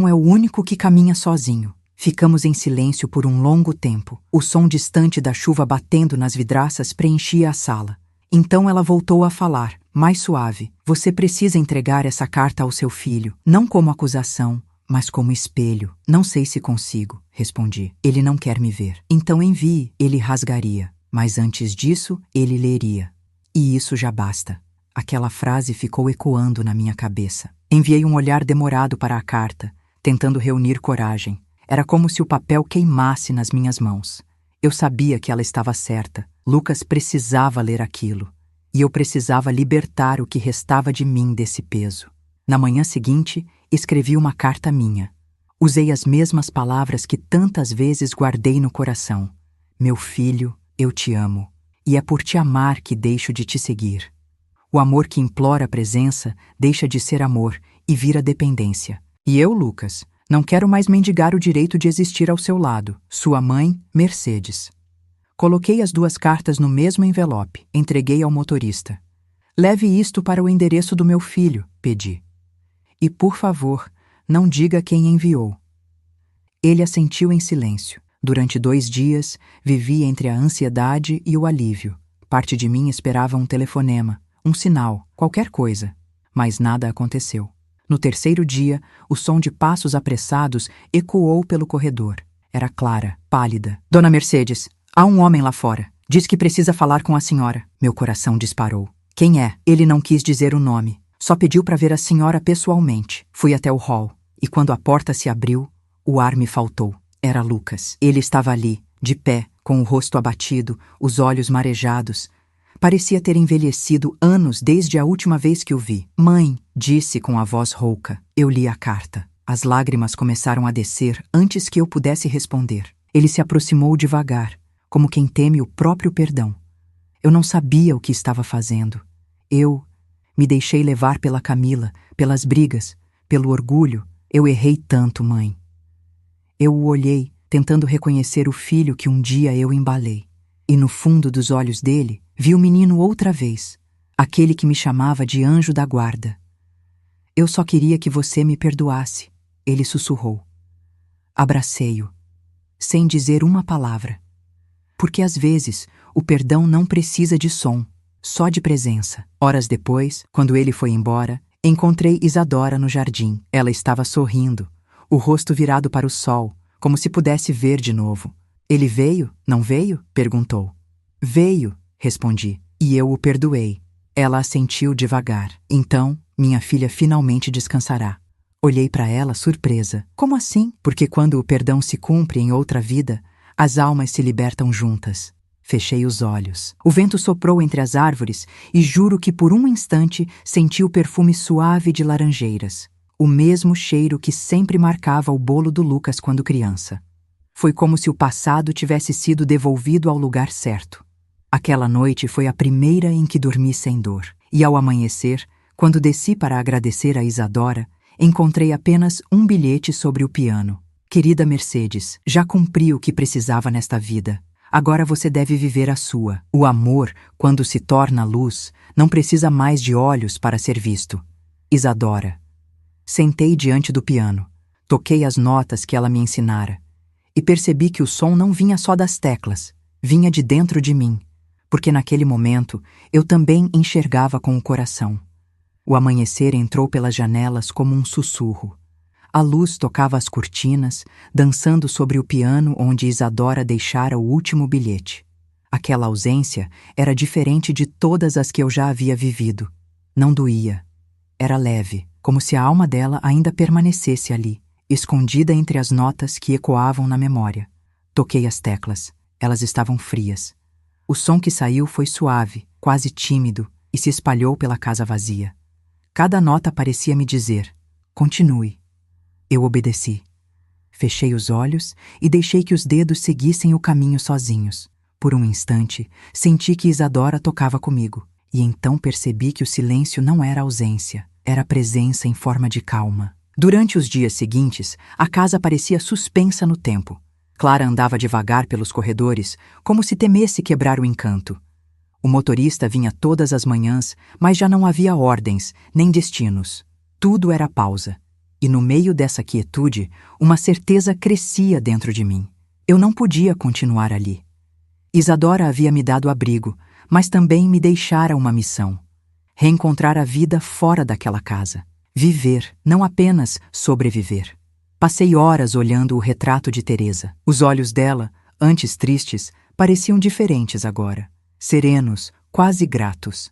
[SPEAKER 1] é o único que caminha sozinho. Ficamos em silêncio por um longo tempo. O som distante da chuva batendo nas vidraças preenchia a sala. Então ela voltou a falar, mais suave. Você precisa entregar essa carta ao seu filho, não como acusação, mas como espelho. Não sei se consigo, respondi. Ele não quer me ver. Então envie. Ele rasgaria. Mas antes disso, ele leria. E isso já basta. Aquela frase ficou ecoando na minha cabeça. Enviei um olhar demorado para a carta, tentando reunir coragem. Era como se o papel queimasse nas minhas mãos. Eu sabia que ela estava certa. Lucas precisava ler aquilo. E eu precisava libertar o que restava de mim desse peso. Na manhã seguinte, escrevi uma carta minha. Usei as mesmas palavras que tantas vezes guardei no coração. Meu filho, eu te amo. E é por te amar que deixo de te seguir. O amor que implora a presença deixa de ser amor e vira dependência. E eu, Lucas, não quero mais mendigar o direito de existir ao seu lado. Sua mãe, Mercedes. Coloquei as duas cartas no mesmo envelope, entreguei ao motorista. Leve isto para o endereço do meu filho, pedi. E, por favor, não diga quem enviou. Ele assentiu em silêncio. Durante 2 dias, vivi entre a ansiedade e o alívio. Parte de mim esperava um telefonema, um sinal, qualquer coisa. Mas nada aconteceu. No 3º dia, o som de passos apressados ecoou pelo corredor. Era Clara, pálida. Dona Mercedes, há um homem lá fora. Diz que precisa falar com a senhora. Meu coração disparou. Quem é? Ele não quis dizer o nome. Só pediu para ver a senhora pessoalmente. Fui até o hall. E quando a porta se abriu, o ar me faltou. Era Lucas. Ele estava ali, de pé, com o rosto abatido, os olhos marejados. Parecia ter envelhecido anos desde a última vez que o vi. Mãe, disse com a voz rouca. Eu li a carta. As lágrimas começaram a descer antes que eu pudesse responder. Ele se aproximou devagar, como quem teme o próprio perdão. Eu não sabia o que estava fazendo. Eu me deixei levar pela Camila, pelas brigas, pelo orgulho. Eu errei tanto, mãe. Eu o olhei, tentando reconhecer o filho que um dia eu embalei. E no fundo dos olhos dele, vi o menino outra vez, aquele que me chamava de anjo da guarda. Eu só queria que você me perdoasse, ele sussurrou. Abracei-o, sem dizer uma palavra. Porque às vezes o perdão não precisa de som, só de presença. Horas depois, quando ele foi embora, encontrei Isadora no jardim. Ela estava sorrindo, o rosto virado para o sol, como se pudesse ver de novo. Ele veio, não veio? Perguntou. Veio, respondi, e eu o perdoei. Ela assentiu devagar. Então, minha filha finalmente descansará. Olhei para ela surpresa. Como assim? Porque quando o perdão se cumpre em outra vida, as almas se libertam juntas. Fechei os olhos. O vento soprou entre as árvores e juro que por um instante senti o perfume suave de laranjeiras. O mesmo cheiro que sempre marcava o bolo do Lucas quando criança. Foi como se o passado tivesse sido devolvido ao lugar certo. Aquela noite foi a primeira em que dormi sem dor. E ao amanhecer, quando desci para agradecer a Isadora, encontrei apenas um bilhete sobre o piano. Querida Mercedes, já cumpri o que precisava nesta vida. Agora você deve viver a sua. O amor, quando se torna luz, não precisa mais de olhos para ser visto. Isadora. Sentei diante do piano. Toquei as notas que ela me ensinara. E percebi que o som não vinha só das teclas, vinha de dentro de mim, porque naquele momento eu também enxergava com o coração. O amanhecer entrou pelas janelas como um sussurro. A luz tocava as cortinas, dançando sobre o piano onde Isadora deixara o último bilhete. Aquela ausência era diferente de todas as que eu já havia vivido. Não doía. Era leve, como se a alma dela ainda permanecesse ali, escondida entre as notas que ecoavam na memória. Toquei as teclas. Elas estavam frias. O som que saiu foi suave, quase tímido, e se espalhou pela casa vazia. Cada nota parecia me dizer: continue. Eu obedeci. Fechei os olhos e deixei que os dedos seguissem o caminho sozinhos. Por um instante, senti que Isadora tocava comigo, e então percebi que o silêncio não era ausência, era presença em forma de calma. Durante os dias seguintes, a casa parecia suspensa no tempo. Clara andava devagar pelos corredores, como se temesse quebrar o encanto. O motorista vinha todas as manhãs, mas já não havia ordens, nem destinos. Tudo era pausa. E no meio dessa quietude, uma certeza crescia dentro de mim. Eu não podia continuar ali. Isadora havia me dado abrigo, mas também me deixara uma missão. Reencontrar a vida fora daquela casa. Viver, não apenas sobreviver. Passei horas olhando o retrato de Teresa. Os olhos dela, antes tristes, pareciam diferentes agora. Serenos, quase gratos.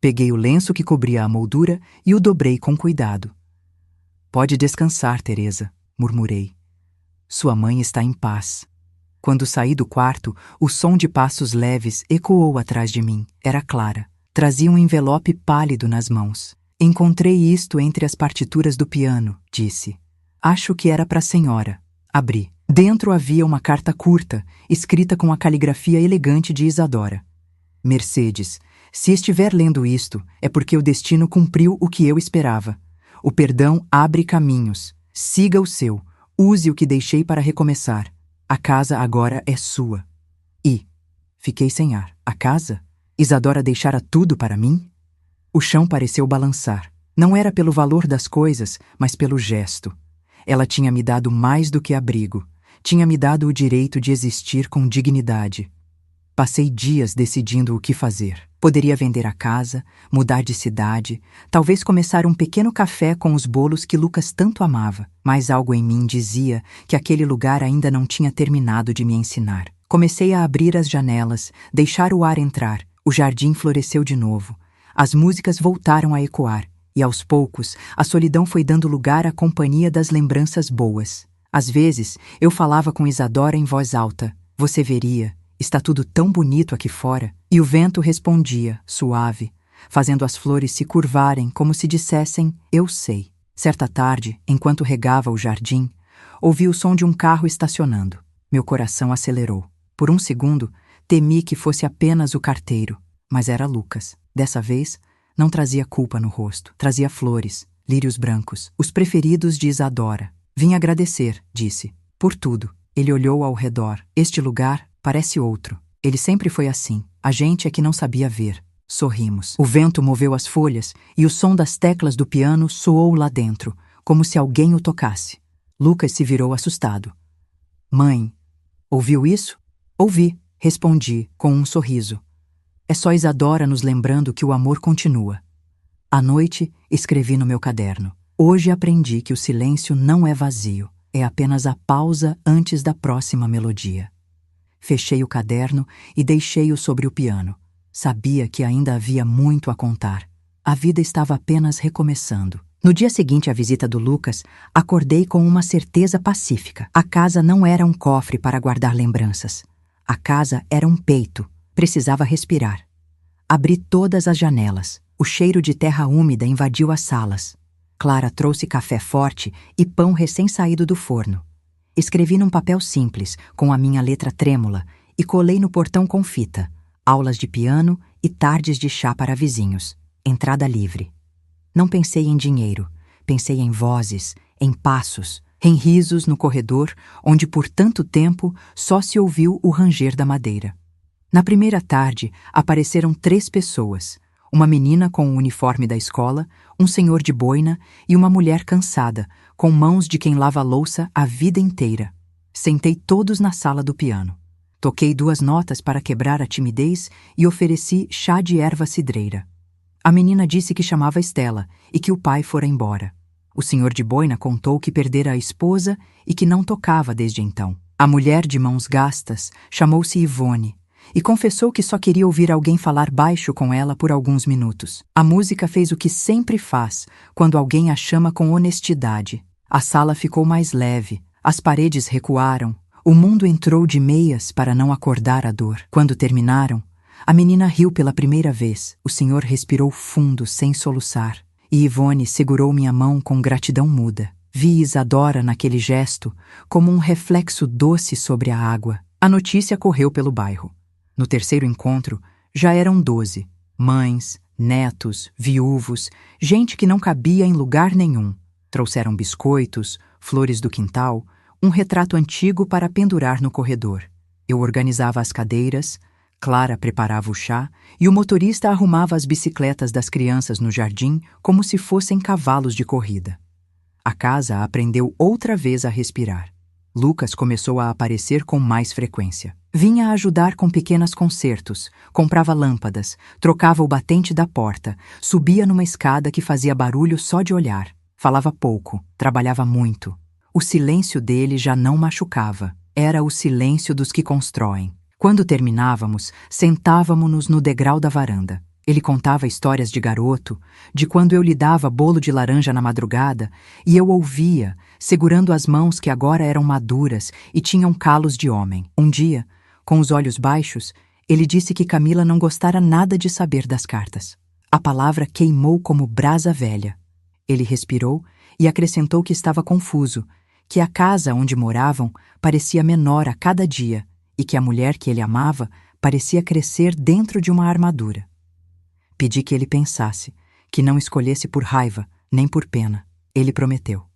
[SPEAKER 1] Peguei o lenço que cobria a moldura e o dobrei com cuidado. Pode descansar, Teresa, murmurei. Sua mãe está em paz. Quando saí do quarto, o som de passos leves ecoou atrás de mim. Era Clara. Trazia um envelope pálido nas mãos. Encontrei isto entre as partituras do piano, disse. Acho que era para a senhora. Abri. Dentro havia uma carta curta, escrita com a caligrafia elegante de Isadora. Mercedes, se estiver lendo isto, é porque o destino cumpriu o que eu esperava. O perdão abre caminhos. Siga o seu. Use o que deixei para recomeçar. A casa agora é sua. E fiquei sem ar. A casa? Isadora deixara tudo para mim? O chão pareceu balançar. Não era pelo valor das coisas, mas pelo gesto. Ela tinha me dado mais do que abrigo. Tinha me dado o direito de existir com dignidade. Passei dias decidindo o que fazer. Poderia vender a casa, mudar de cidade, talvez começar um pequeno café com os bolos que Lucas tanto amava. Mas algo em mim dizia que aquele lugar ainda não tinha terminado de me ensinar. Comecei a abrir as janelas, deixar o ar entrar. O jardim floresceu de novo. As músicas voltaram a ecoar. E aos poucos, a solidão foi dando lugar à companhia das lembranças boas. Às vezes, eu falava com Isadora em voz alta. Você veria, Está tudo tão bonito aqui fora. E o vento respondia, suave, fazendo as flores se curvarem como se dissessem, eu sei. Certa tarde, enquanto regava o jardim, ouvi o som de um carro estacionando. Meu coração acelerou. Por um segundo, temi que fosse apenas o carteiro, mas era Lucas. Dessa vez, não trazia culpa no rosto. Trazia flores, lírios brancos, os preferidos de Isadora. Vim agradecer, disse, por tudo. Ele olhou ao redor. Este lugar parece outro. Ele sempre foi assim. A gente é que não sabia ver. Sorrimos. O vento moveu as folhas e o som das teclas do piano soou lá dentro, como se alguém o tocasse. Lucas se virou assustado. Mãe, ouviu isso? Ouvi, respondi, com um sorriso. É só Isadora nos lembrando que o amor continua. À noite, escrevi no meu caderno. Hoje aprendi que o silêncio não é vazio, é apenas a pausa antes da próxima melodia. Fechei o caderno e deixei-o sobre o piano. Sabia que ainda havia muito a contar. A vida estava apenas recomeçando. No dia seguinte à visita do Lucas, acordei com uma certeza pacífica. A casa não era um cofre para guardar lembranças. A casa era um peito. Precisava respirar. Abri todas as janelas. O cheiro de terra úmida invadiu as salas. Clara trouxe café forte e pão recém-saído do forno. Escrevi num papel simples, com a minha letra trêmula, e colei no portão com fita. Aulas de piano e tardes de chá para vizinhos. Entrada livre. Não pensei em dinheiro. Pensei em vozes, em passos, em risos no corredor, onde por tanto tempo só se ouviu o ranger da madeira. Na primeira tarde, apareceram 3 pessoas. Uma menina com o uniforme da escola, um senhor de boina e uma mulher cansada, com mãos de quem lava louça a vida inteira. Sentei todos na sala do piano. Toquei 2 notas para quebrar a timidez e ofereci chá de erva cidreira. A menina disse que chamava Estela e que o pai fora embora. O senhor de boina contou que perdera a esposa e que não tocava desde então. A mulher de mãos gastas chamou-se Ivone e confessou que só queria ouvir alguém falar baixo com ela por alguns minutos. A música fez o que sempre faz quando alguém a chama com honestidade. A sala ficou mais leve, as paredes recuaram, o mundo entrou de meias para não acordar a dor. Quando terminaram, a menina riu pela primeira vez. O senhor respirou fundo, sem soluçar, e Ivone segurou minha mão com gratidão muda. Vi Isadora naquele gesto como um reflexo doce sobre a água. A notícia correu pelo bairro. No terceiro encontro, já eram 12. Mães, netos, viúvos, gente que não cabia em lugar nenhum. Trouxeram biscoitos, flores do quintal, um retrato antigo para pendurar no corredor. Eu organizava as cadeiras, Clara preparava o chá e o motorista arrumava as bicicletas das crianças no jardim como se fossem cavalos de corrida. A casa aprendeu outra vez a respirar. Lucas começou a aparecer com mais frequência. Vinha ajudar com pequenos concertos, comprava lâmpadas, trocava o batente da porta, subia numa escada que fazia barulho só de olhar. Falava pouco, trabalhava muito. O silêncio dele já não machucava. Era o silêncio dos que constroem. Quando terminávamos, sentávamo-nos no degrau da varanda. Ele contava histórias de garoto, de quando eu lhe dava bolo de laranja na madrugada, e eu ouvia, segurando as mãos que agora eram maduras e tinham calos de homem. Um dia, com os olhos baixos, ele disse que Camila não gostara nada de saber das cartas. A palavra queimou como brasa velha. Ele respirou e acrescentou que estava confuso, que a casa onde moravam parecia menor a cada dia e que a mulher que ele amava parecia crescer dentro de uma armadura. Pedi que ele pensasse, que não escolhesse por raiva, nem por pena. Ele prometeu.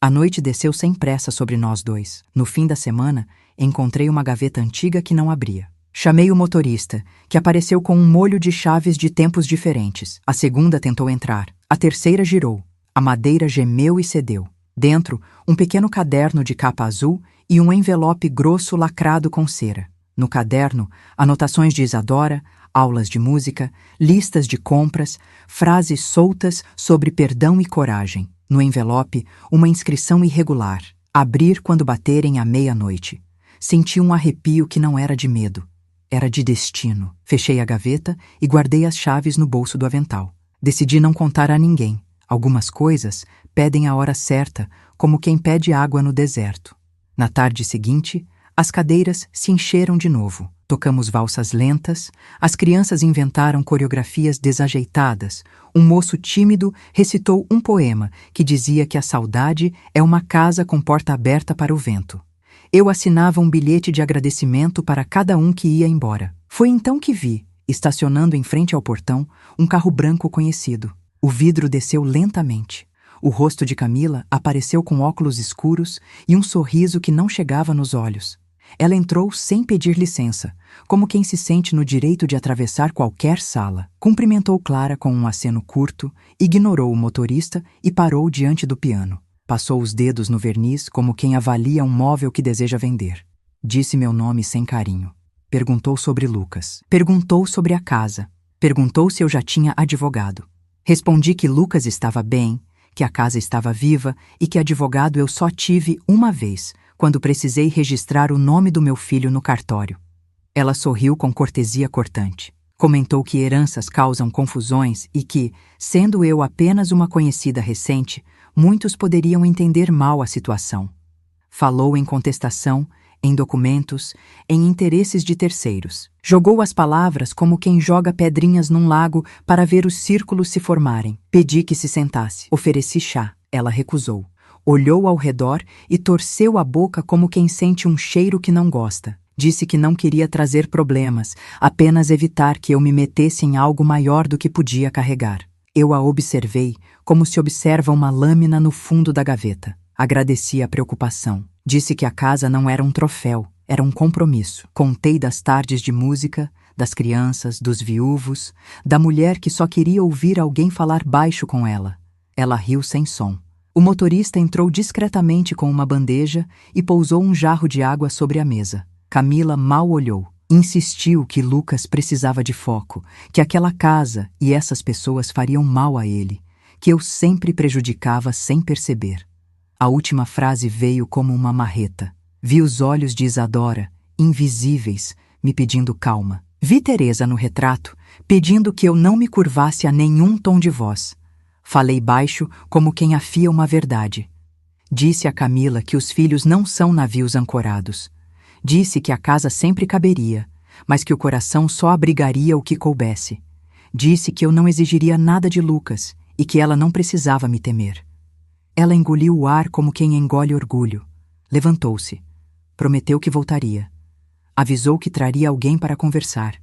[SPEAKER 1] A noite desceu sem pressa sobre nós dois. No fim da semana, encontrei uma gaveta antiga que não abria. Chamei o motorista, que apareceu com um molho de chaves de tempos diferentes. A segunda tentou entrar. A terceira girou. A madeira gemeu e cedeu. Dentro, um pequeno caderno de capa azul e um envelope grosso lacrado com cera. No caderno, anotações de Isadora, aulas de música, listas de compras, frases soltas sobre perdão e coragem. No envelope, uma inscrição irregular. Abrir quando baterem à meia-noite. Senti um arrepio que não era de medo. Era de destino. Fechei a gaveta e guardei as chaves no bolso do avental. Decidi não contar a ninguém. Algumas coisas pedem a hora certa, como quem pede água no deserto. Na tarde seguinte, As cadeiras se encheram de novo. Tocamos valsas lentas, as crianças inventaram coreografias desajeitadas. Um moço tímido recitou um poema que dizia que a saudade é uma casa com porta aberta para o vento. Eu assinava um bilhete de agradecimento para cada um que ia embora. Foi então que vi, estacionando em frente ao portão, um carro branco conhecido. O vidro desceu lentamente. O rosto de Camila apareceu com óculos escuros e um sorriso que não chegava nos olhos. Ela entrou sem pedir licença, como quem se sente no direito de atravessar qualquer sala. Cumprimentou Clara com um aceno curto, ignorou o motorista e parou diante do piano. Passou os dedos no verniz como quem avalia um móvel que deseja vender. Disse meu nome sem carinho. Perguntou sobre Lucas. Perguntou sobre a casa. Perguntou se eu já tinha advogado. Respondi que Lucas estava bem, que a casa estava viva e que advogado eu só tive uma vez, quando precisei registrar o nome do meu filho no cartório. Ela sorriu com cortesia cortante. Comentou que heranças causam confusões e que, sendo eu apenas uma conhecida recente, muitos poderiam entender mal a situação. Falou em contestação, em documentos, em interesses de terceiros. Jogou as palavras como quem joga pedrinhas num lago para ver os círculos se formarem. Pedi que se sentasse. Ofereci chá. Ela recusou. Olhou ao redor e torceu a boca como quem sente um cheiro que não gosta. Disse que não queria trazer problemas, apenas evitar que eu me metesse em algo maior do que podia carregar. Eu a observei como se observa uma lâmina no fundo da gaveta. Agradeci a preocupação. Disse que a casa não era um troféu, era um compromisso. Contei das tardes de música, das crianças, dos viúvos, da mulher que só queria ouvir alguém falar baixo com ela. Ela riu sem som. O motorista entrou discretamente com uma bandeja e pousou um jarro de água sobre a mesa. Camila mal olhou. Insistiu que Lucas precisava de foco, que aquela casa e essas pessoas fariam mal a ele, que eu sempre prejudicava sem perceber. A última frase veio como uma marreta. Vi os olhos de Isadora, invisíveis, me pedindo calma. Vi Teresa no retrato, pedindo que eu não me curvasse a nenhum tom de voz. Falei baixo como quem afia uma verdade. Disse a Camila que os filhos não são navios ancorados. Disse que a casa sempre caberia, mas que o coração só abrigaria o que coubesse. Disse que eu não exigiria nada de Lucas e que ela não precisava me temer. Ela engoliu o ar como quem engole orgulho. Levantou-se. Prometeu que voltaria. Avisou que traria alguém para conversar.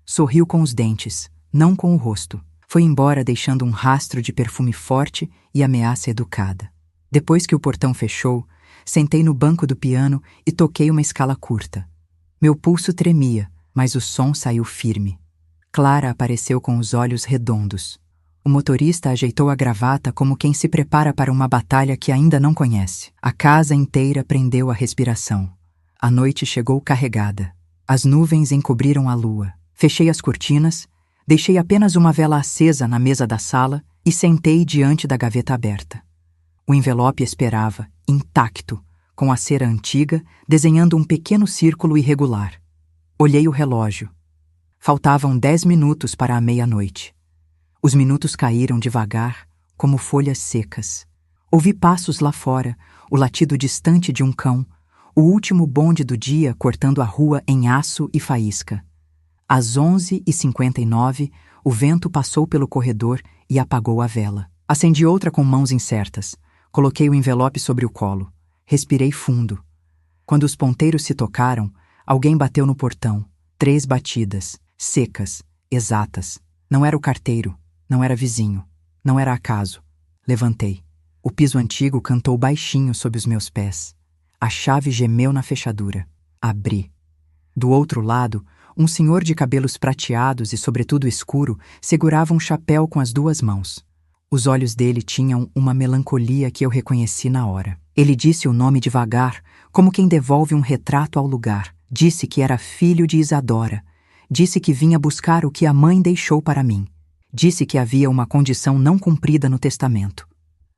[SPEAKER 1] Sorriu com os dentes, não com o rosto. Foi embora deixando um rastro de perfume forte e ameaça educada. Depois que o portão fechou, sentei no banco do piano e toquei uma escala curta. Meu pulso tremia, mas o som saiu firme. Clara apareceu com os olhos redondos. O motorista ajeitou a gravata como quem se prepara para uma batalha que ainda não conhece. A casa inteira prendeu a respiração. A noite chegou carregada. As nuvens encobriram a lua. Fechei as cortinas, deixei apenas uma vela acesa na mesa da sala e sentei diante da gaveta aberta. O envelope esperava, intacto, com a cera antiga, desenhando um pequeno círculo irregular. Olhei o relógio. Faltavam 10 minutos para a meia-noite. Os minutos caíram devagar, como folhas secas. Ouvi passos lá fora, o latido distante de um cão, o último bonde do dia cortando a rua em aço e faísca. Às 11h59, o vento passou pelo corredor e apagou a vela. Acendi outra com mãos incertas. Coloquei o envelope sobre o colo. Respirei fundo. Quando os ponteiros se tocaram, alguém bateu no portão. 3 batidas, secas, exatas. Não era o carteiro, não era vizinho, não era acaso. Levantei. O piso antigo cantou baixinho sob os meus pés. A chave gemeu na fechadura. Abri. Do outro lado, um senhor de cabelos prateados e sobretudo escuro segurava um chapéu com as 2 mãos. Os olhos dele tinham uma melancolia que eu reconheci na hora. Ele disse o nome devagar, como quem devolve um retrato ao lugar. Disse que era filho de Isadora. Disse que vinha buscar o que a mãe deixou para mim. Disse que havia uma condição não cumprida no testamento.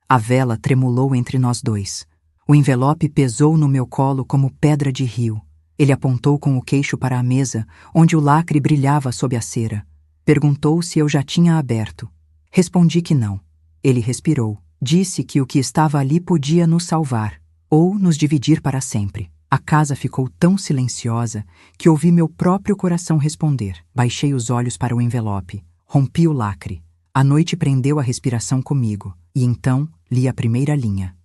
[SPEAKER 1] A vela tremulou entre nós dois. O envelope pesou no meu colo como pedra de rio. Ele apontou com o queixo para a mesa, onde o lacre brilhava sob a cera. Perguntou se eu já tinha aberto. Respondi que não. Ele respirou. Disse que o que estava ali podia nos salvar, ou nos dividir para sempre. A casa ficou tão silenciosa que ouvi meu próprio coração responder. Baixei os olhos para o envelope. Rompi o lacre. A noite prendeu a respiração comigo, e então li a primeira linha.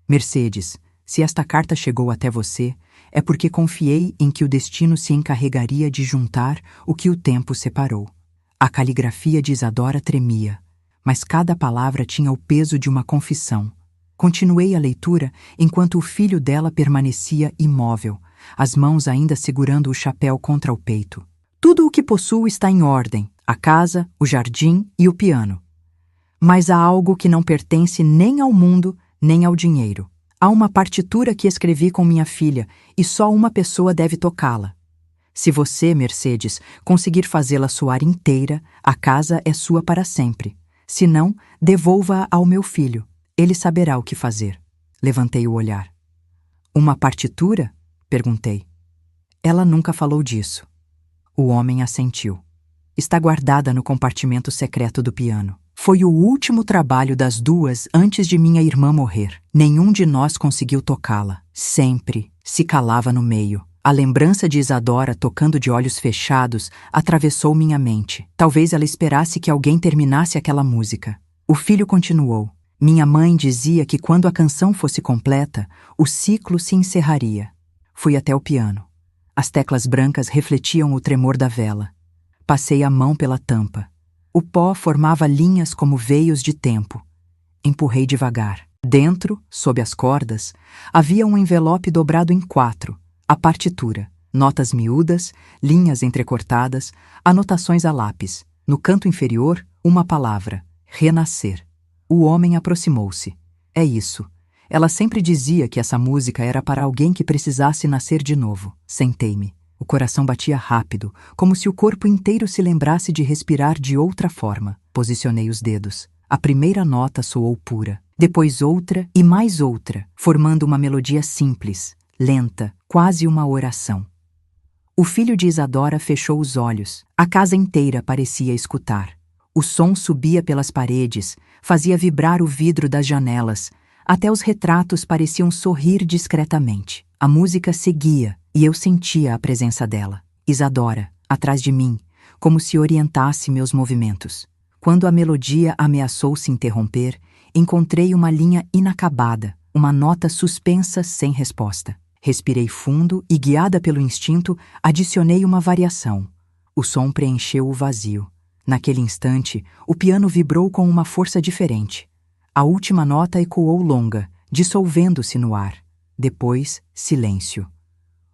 [SPEAKER 1] Mercedes, se esta carta chegou até você, é porque confiei em que o destino se encarregaria de juntar o que o tempo separou. A caligrafia de Isadora tremia, mas cada palavra tinha o peso de uma confissão. Continuei a leitura enquanto o filho dela permanecia imóvel, as mãos ainda segurando o chapéu contra o peito. Tudo o que possuo está em ordem, a casa, o jardim e o piano. Mas há algo que não pertence nem ao mundo, nem ao dinheiro. Há uma partitura que escrevi com minha filha e só uma pessoa deve tocá-la. Se você, Mercedes, conseguir fazê-la soar inteira, a casa é sua para sempre. Se não, devolva-a ao meu filho. Ele saberá o que fazer. Levantei o olhar. Uma partitura? Perguntei. Ela nunca falou disso. O homem assentiu. Está guardada no compartimento secreto do piano. Foi o último trabalho das duas antes de minha irmã morrer. Nenhum de nós conseguiu tocá-la. Sempre se calava no meio. A lembrança de Isadora tocando de olhos fechados atravessou minha mente. Talvez ela esperasse que alguém terminasse aquela música. O filho continuou. Minha mãe dizia que quando a canção fosse completa, o ciclo se encerraria. Fui até o piano. As teclas brancas refletiam o tremor da vela. Passei a mão pela tampa. O pó formava linhas como veios de tempo. Empurrei devagar. Dentro, sob as cordas, havia um envelope dobrado em 4, a partitura, notas miúdas, linhas entrecortadas, anotações a lápis. No canto inferior, uma palavra: renascer. O homem aproximou-se. É isso. Ela sempre dizia que essa música era para alguém que precisasse nascer de novo. Sentei-me. O coração batia rápido, como se o corpo inteiro se lembrasse de respirar de outra forma. Posicionei os dedos. A primeira nota soou pura. Depois outra e mais outra, formando uma melodia simples, lenta, quase uma oração. O filho de Isadora fechou os olhos. A casa inteira parecia escutar. O som subia pelas paredes, fazia vibrar o vidro das janelas. Até os retratos pareciam sorrir discretamente. A música seguia, e eu sentia a presença dela. Isadora, atrás de mim, como se orientasse meus movimentos. Quando a melodia ameaçou se interromper, encontrei uma linha inacabada, uma nota suspensa sem resposta. Respirei fundo e, guiada pelo instinto, adicionei uma variação. O som preencheu o vazio. Naquele instante, o piano vibrou com uma força diferente. A última nota ecoou longa, dissolvendo-se no ar. Depois, silêncio.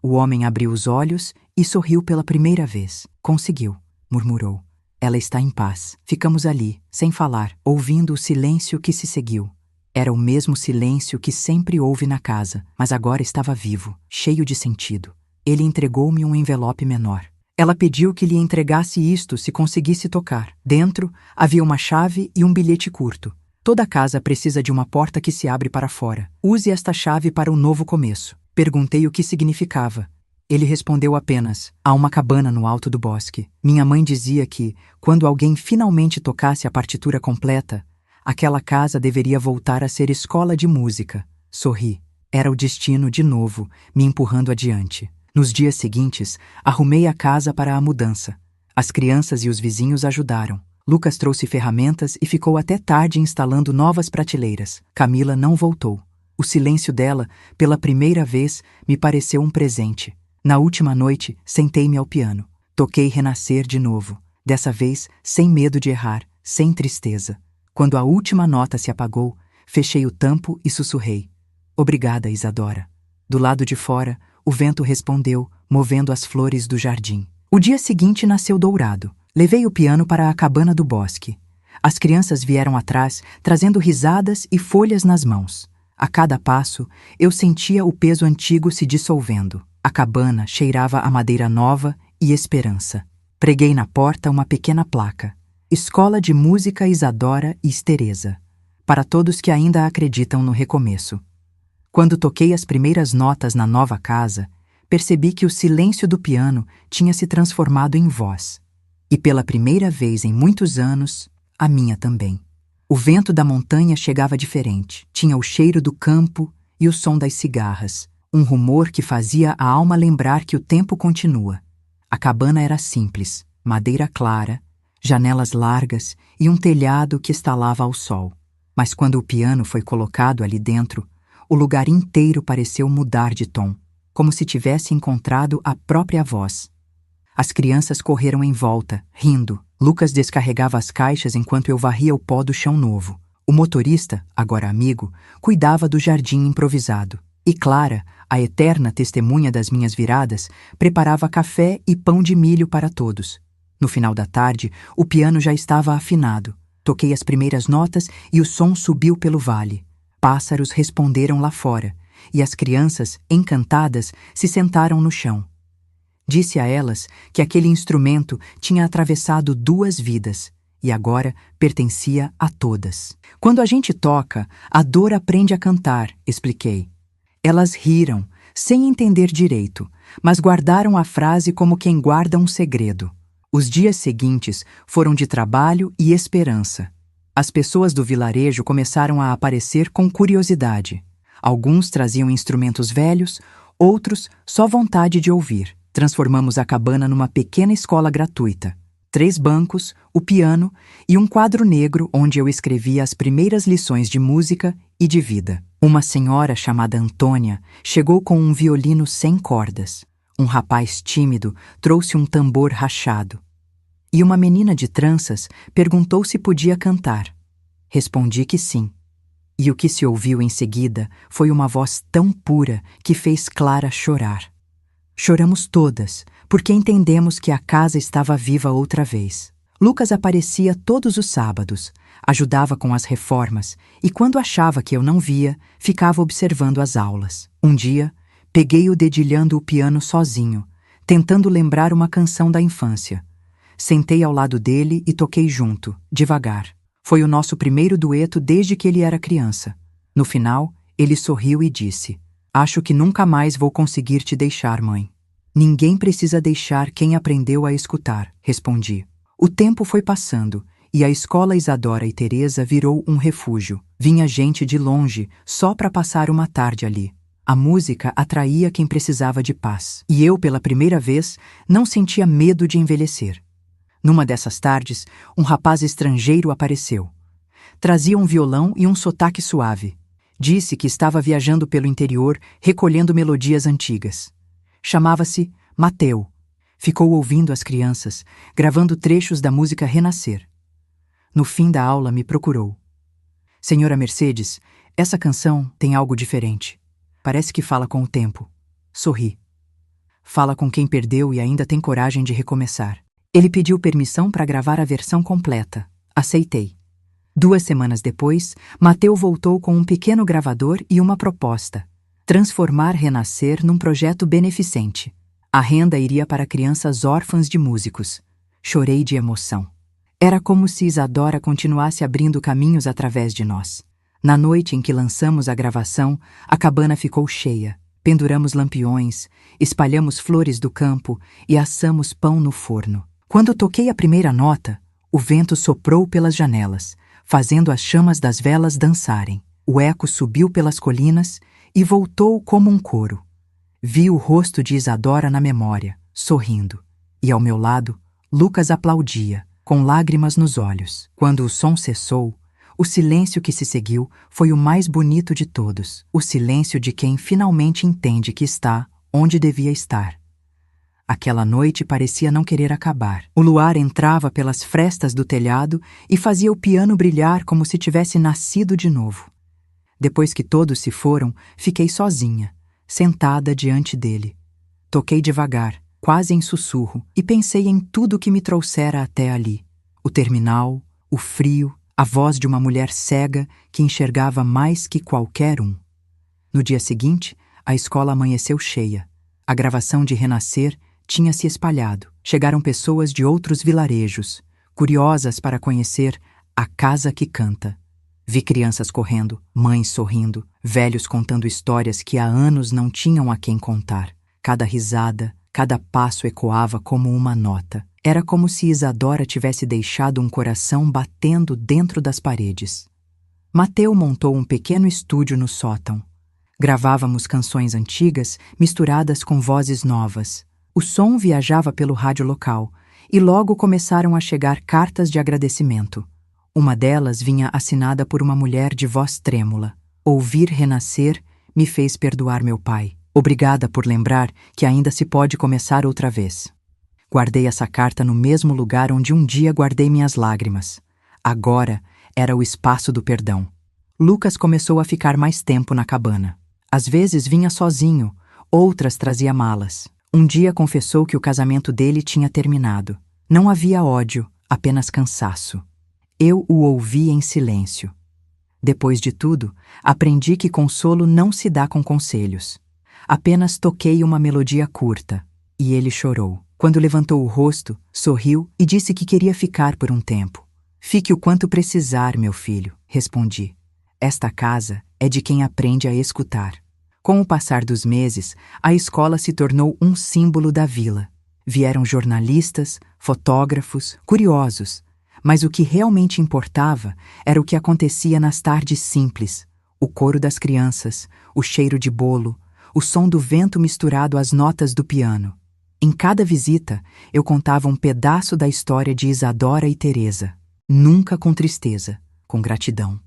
[SPEAKER 1] O homem abriu os olhos e sorriu pela primeira vez. Conseguiu, murmurou. Ela está em paz. Ficamos ali, sem falar, ouvindo o silêncio que se seguiu. Era o mesmo silêncio que sempre houve na casa, mas agora estava vivo, cheio de sentido. Ele entregou-me um envelope menor. Ela pediu que lhe entregasse isto se conseguisse tocar. Dentro, havia uma chave e um bilhete curto. Toda casa precisa de uma porta que se abre para fora. Use esta chave para um novo começo. Perguntei o que significava. Ele respondeu apenas: há uma cabana no alto do bosque. Minha mãe dizia que, quando alguém finalmente tocasse a partitura completa, aquela casa deveria voltar a ser escola de música. Sorri. Era o destino de novo, me empurrando adiante. Nos dias seguintes, arrumei a casa para a mudança. As crianças e os vizinhos ajudaram. Lucas trouxe ferramentas e ficou até tarde instalando novas prateleiras. Camila não voltou. O silêncio dela, pela primeira vez, me pareceu um presente. Na última noite, sentei-me ao piano. Toquei Renascer de novo. Dessa vez, sem medo de errar, sem tristeza. Quando a última nota se apagou, fechei o tampo e sussurrei: obrigada, Isadora. Do lado de fora, o vento respondeu, movendo as flores do jardim. O dia seguinte nasceu dourado. Levei o piano para a cabana do bosque. As crianças vieram atrás, trazendo risadas e folhas nas mãos. A cada passo, eu sentia o peso antigo se dissolvendo. A cabana cheirava a madeira nova e esperança. Preguei na porta uma pequena placa: Escola de Música Isadora e Teresa, para todos que ainda acreditam no recomeço. Quando toquei as primeiras notas na nova casa, percebi que o silêncio do piano tinha se transformado em voz. E pela primeira vez em muitos anos, a minha também. O vento da montanha chegava diferente. Tinha o cheiro do campo e o som das cigarras. um rumor que fazia a alma lembrar que o tempo continua. A cabana era simples, madeira clara, janelas largas e um telhado que estalava ao sol. Mas quando o piano foi colocado ali dentro, o lugar inteiro pareceu mudar de tom, como se tivesse encontrado a própria voz. As crianças correram em volta, rindo. Lucas descarregava as caixas enquanto eu varria o pó do chão novo. O motorista, agora amigo, cuidava do jardim improvisado. E Clara, a eterna testemunha das minhas viradas, preparava café e pão de milho para todos. No final da tarde, o piano já estava afinado. Toquei as primeiras notas e o som subiu pelo vale. Pássaros responderam lá fora, e as crianças, encantadas, se sentaram no chão. Disse a elas que aquele instrumento tinha atravessado 2 vidas e agora pertencia a todas. Quando a gente toca, a dor aprende a cantar, expliquei. Elas riram, sem entender direito, mas guardaram a frase como quem guarda um segredo. Os dias seguintes foram de trabalho e esperança. As pessoas do vilarejo começaram a aparecer com curiosidade. Alguns traziam instrumentos velhos, outros só vontade de ouvir. Transformamos a cabana numa pequena escola gratuita. 3 bancos, o piano e um quadro negro onde eu escrevia as primeiras lições de música e de vida. Uma senhora chamada Antônia chegou com um violino sem cordas. Um rapaz tímido trouxe um tambor rachado. E uma menina de tranças perguntou se podia cantar. Respondi que sim. E o que se ouviu em seguida foi uma voz tão pura que fez Clara chorar. Choramos todas, porque entendemos que a casa estava viva outra vez. Lucas aparecia todos os sábados, ajudava com as reformas e, quando achava que eu não via, ficava observando as aulas. Um dia, peguei-o dedilhando o piano sozinho, tentando lembrar uma canção da infância. Sentei ao lado dele e toquei junto, devagar. Foi o nosso primeiro dueto desde que ele era criança. No final, ele sorriu e disse: "Acho que nunca mais vou conseguir te deixar, mãe." "Ninguém precisa deixar quem aprendeu a escutar", respondi. O tempo foi passando e a escola Isadora e Teresa virou um refúgio. Vinha gente de longe só para passar uma tarde ali. A música atraía quem precisava de paz. E eu, pela primeira vez, não sentia medo de envelhecer. Numa dessas tardes, um rapaz estrangeiro apareceu. Trazia um violão e um sotaque suave. Disse que estava viajando pelo interior, recolhendo melodias antigas. Chamava-se Mateu. Ficou ouvindo as crianças, gravando trechos da música Renascer. No fim da aula me procurou. "Senhora Mercedes, essa canção tem algo diferente. Parece que fala com o tempo." Sorri. "Fala com quem perdeu e ainda tem coragem de recomeçar." Ele pediu permissão para gravar a versão completa. Aceitei. 2 semanas depois, Mateu voltou com um pequeno gravador e uma proposta: transformar Renascer num projeto beneficente. A renda iria para crianças órfãs de músicos. Chorei de emoção. Era como se Isadora continuasse abrindo caminhos através de nós. Na noite em que lançamos a gravação, a cabana ficou cheia. Penduramos lampiões, espalhamos flores do campo e assamos pão no forno. Quando toquei a primeira nota, o vento soprou pelas janelas, fazendo as chamas das velas dançarem. O eco subiu pelas colinas e voltou como um coro. Vi o rosto de Isadora na memória, sorrindo, e ao meu lado, Lucas aplaudia, com lágrimas nos olhos. Quando o som cessou, o silêncio que se seguiu foi o mais bonito de todos, o silêncio de quem finalmente entende que está onde devia estar. Aquela noite parecia não querer acabar. O luar entrava pelas frestas do telhado e fazia o piano brilhar como se tivesse nascido de novo. Depois que todos se foram, fiquei sozinha, sentada diante dele. Toquei devagar, quase em sussurro, e pensei em tudo que me trouxera até ali. O terminal, o frio, a voz de uma mulher cega que enxergava mais que qualquer um. No dia seguinte, a escola amanheceu cheia. A gravação de Renascer tinha se espalhado. Chegaram pessoas de outros vilarejos, curiosas para conhecer a casa que canta. Vi crianças correndo, mães sorrindo, velhos contando histórias que há anos não tinham a quem contar. Cada risada, cada passo ecoava como uma nota. Era como se Isadora tivesse deixado um coração batendo dentro das paredes. Mateu montou um pequeno estúdio no sótão. Gravávamos canções antigas misturadas com vozes novas. O som viajava pelo rádio local e logo começaram a chegar cartas de agradecimento. Uma delas vinha assinada por uma mulher de voz trêmula. Ouvir renascer me fez perdoar meu pai. Obrigada por lembrar que ainda se pode começar outra vez. Guardei essa carta no mesmo lugar onde um dia guardei minhas lágrimas. Agora era o espaço do perdão. Lucas começou a ficar mais tempo na cabana. Às vezes vinha sozinho, outras trazia malas. Um dia confessou que o casamento dele tinha terminado. Não havia ódio, apenas cansaço. Eu o ouvi em silêncio. Depois de tudo, aprendi que consolo não se dá com conselhos. Apenas toquei uma melodia curta, e ele chorou. Quando levantou o rosto, sorriu e disse que queria ficar por um tempo. Fique o quanto precisar, meu filho, respondi. Esta casa é de quem aprende a escutar. Com o passar dos meses, a escola se tornou um símbolo da vila. Vieram jornalistas, fotógrafos, curiosos, mas o que realmente importava era o que acontecia nas tardes simples, o coro das crianças, o cheiro de bolo, o som do vento misturado às notas do piano. Em cada visita, eu contava um pedaço da história de Isadora e Teresa, nunca com tristeza, com gratidão.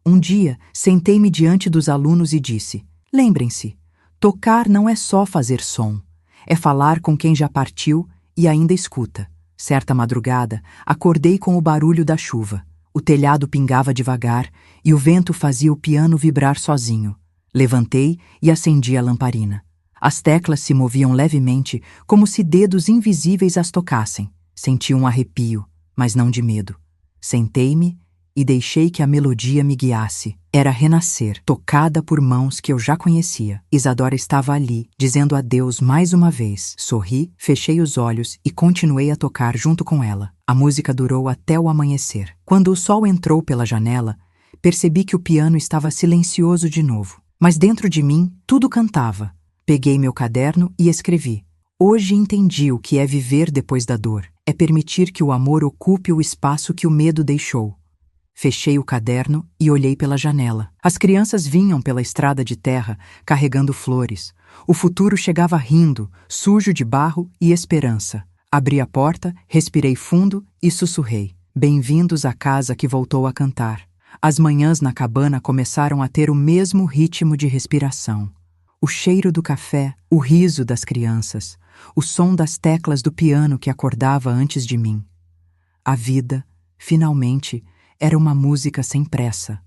[SPEAKER 1] Um dia, sentei-me diante dos alunos e disse: lembrem-se, tocar não é só fazer som, é falar com quem já partiu e ainda escuta. Certa madrugada, acordei com o barulho da chuva. O telhado pingava devagar e o vento fazia o piano vibrar sozinho. Levantei e acendi a lamparina. As teclas se moviam levemente, como se dedos invisíveis as tocassem. Senti um arrepio, mas não de medo. Sentei-me e deixei que a melodia me guiasse. Era renascer, tocada por mãos que eu já conhecia. Isadora estava ali, dizendo adeus mais uma vez. Sorri, fechei os olhos e continuei a tocar junto com ela. A música durou até o amanhecer. Quando o sol entrou pela janela, percebi que o piano estava silencioso de novo. Mas dentro de mim, tudo cantava. Peguei meu caderno e escrevi. Hoje entendi o que é viver depois da dor. É permitir que o amor ocupe o espaço que o medo deixou. Fechei o caderno e olhei pela janela. As crianças vinham pela estrada de terra, carregando flores. O futuro chegava rindo, sujo de barro e esperança. Abri a porta, respirei fundo e sussurrei. Bem-vindos à casa que voltou a cantar. As manhãs na cabana começaram a ter o mesmo ritmo de respiração. O cheiro do café, o riso das crianças, o som das teclas do piano que acordava antes de mim. A vida, finalmente, era uma música sem pressa.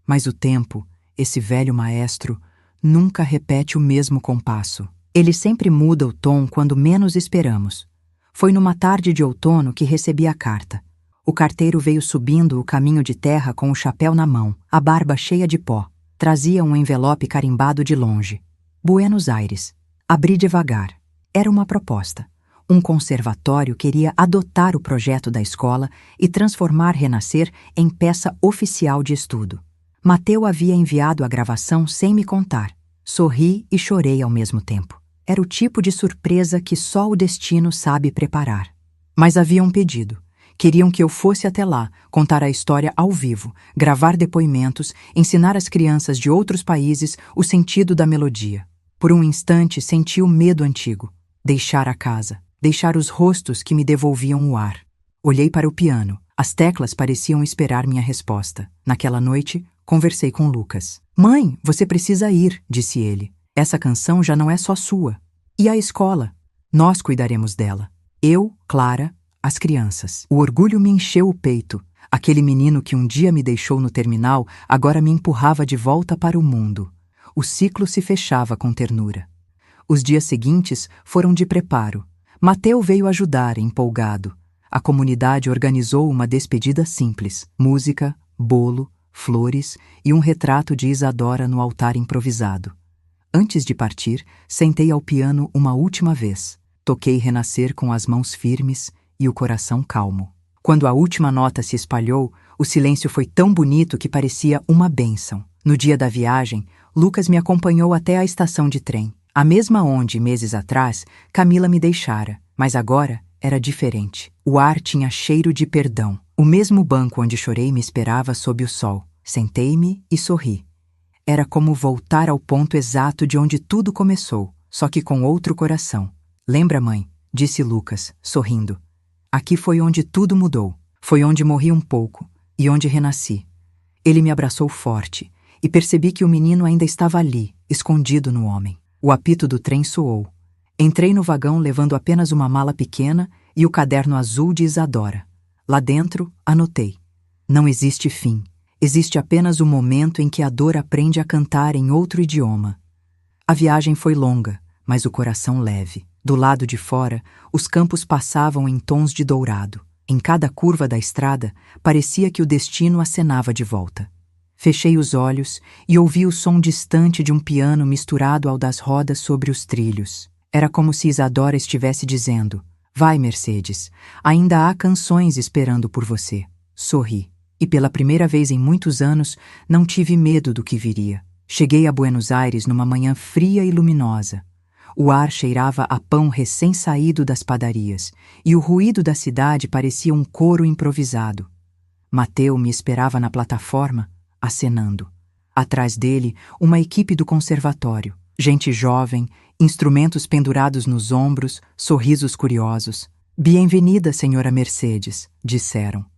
[SPEAKER 1] Mas o tempo, esse velho maestro, nunca repete o mesmo compasso. Ele sempre muda o tom quando menos esperamos. Foi numa tarde de outono que recebi a carta. O carteiro veio subindo o caminho de terra com o chapéu na mão, a barba cheia de pó. Trazia um envelope carimbado de longe. Buenos Aires. Abri devagar. Era uma proposta. Um conservatório queria adotar o projeto da escola e transformar Renascer em peça oficial de estudo. Mateu havia enviado a gravação sem me contar. Sorri e chorei ao mesmo tempo. Era o tipo de surpresa que só o destino sabe preparar. Mas havia um pedido. Queriam que eu fosse até lá, contar a história ao vivo, gravar depoimentos, ensinar às crianças de outros países o sentido da melodia. Por um instante senti o medo antigo. Deixar a casa, deixar os rostos que me devolviam o ar. Olhei para o piano. As teclas pareciam esperar minha resposta. Naquela noite, conversei com Lucas. Mãe, você precisa ir, disse ele. Essa canção já não é só sua. E a escola? Nós cuidaremos dela. Eu, Clara, as crianças. O orgulho me encheu o peito. Aquele menino que um dia me deixou no terminal agora me empurrava de volta para o mundo. O ciclo se fechava com ternura. Os dias seguintes foram de preparo. Mateu veio ajudar, empolgado. A comunidade organizou uma despedida simples. Música, bolo, flores e um retrato de Isadora no altar improvisado. Antes de partir, sentei ao piano uma última vez. Toquei Renascer com as mãos firmes e o coração calmo. Quando a última nota se espalhou, o silêncio foi tão bonito que parecia uma bênção. No dia da viagem, Lucas me acompanhou até a estação de trem. A mesma onde, meses atrás, Camila me deixara, mas agora era diferente. O ar tinha cheiro de perdão. O mesmo banco onde chorei me esperava sob o sol. Sentei-me e sorri. Era como voltar ao ponto exato de onde tudo começou, só que com outro coração. Lembra, mãe? Disse Lucas, sorrindo. Aqui foi onde tudo mudou. Foi onde morri um pouco e onde renasci. Ele me abraçou forte e percebi que o menino ainda estava ali, escondido no homem. O apito do trem soou. Entrei no vagão levando apenas uma mala pequena e o caderno azul de Isadora. Lá dentro, anotei. Não existe fim. Existe apenas o momento em que a dor aprende a cantar em outro idioma. A viagem foi longa, mas o coração leve. Do lado de fora, os campos passavam em tons de dourado. Em cada curva da estrada, parecia que o destino acenava de volta. Fechei os olhos e ouvi o som distante de um piano misturado ao das rodas sobre os trilhos. Era como se Isadora estivesse dizendo: vai, Mercedes, ainda há canções esperando por você. Sorri. E pela primeira vez em muitos anos, não tive medo do que viria. Cheguei a Buenos Aires numa manhã fria e luminosa. O ar cheirava a pão recém-saído das padarias, e o ruído da cidade parecia um coro improvisado. Mateu me esperava na plataforma, acenando. Atrás dele, uma equipe do conservatório. Gente jovem, instrumentos pendurados nos ombros, sorrisos curiosos. Bem-vinda, senhora Mercedes, disseram.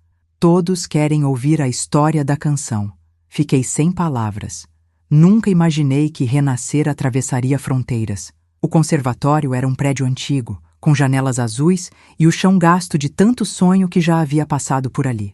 [SPEAKER 1] Todos querem ouvir a história da canção. Fiquei sem palavras. Nunca imaginei que renascer atravessaria fronteiras. O conservatório era um prédio antigo, com janelas azuis e o chão gasto de tanto sonho que já havia passado por ali.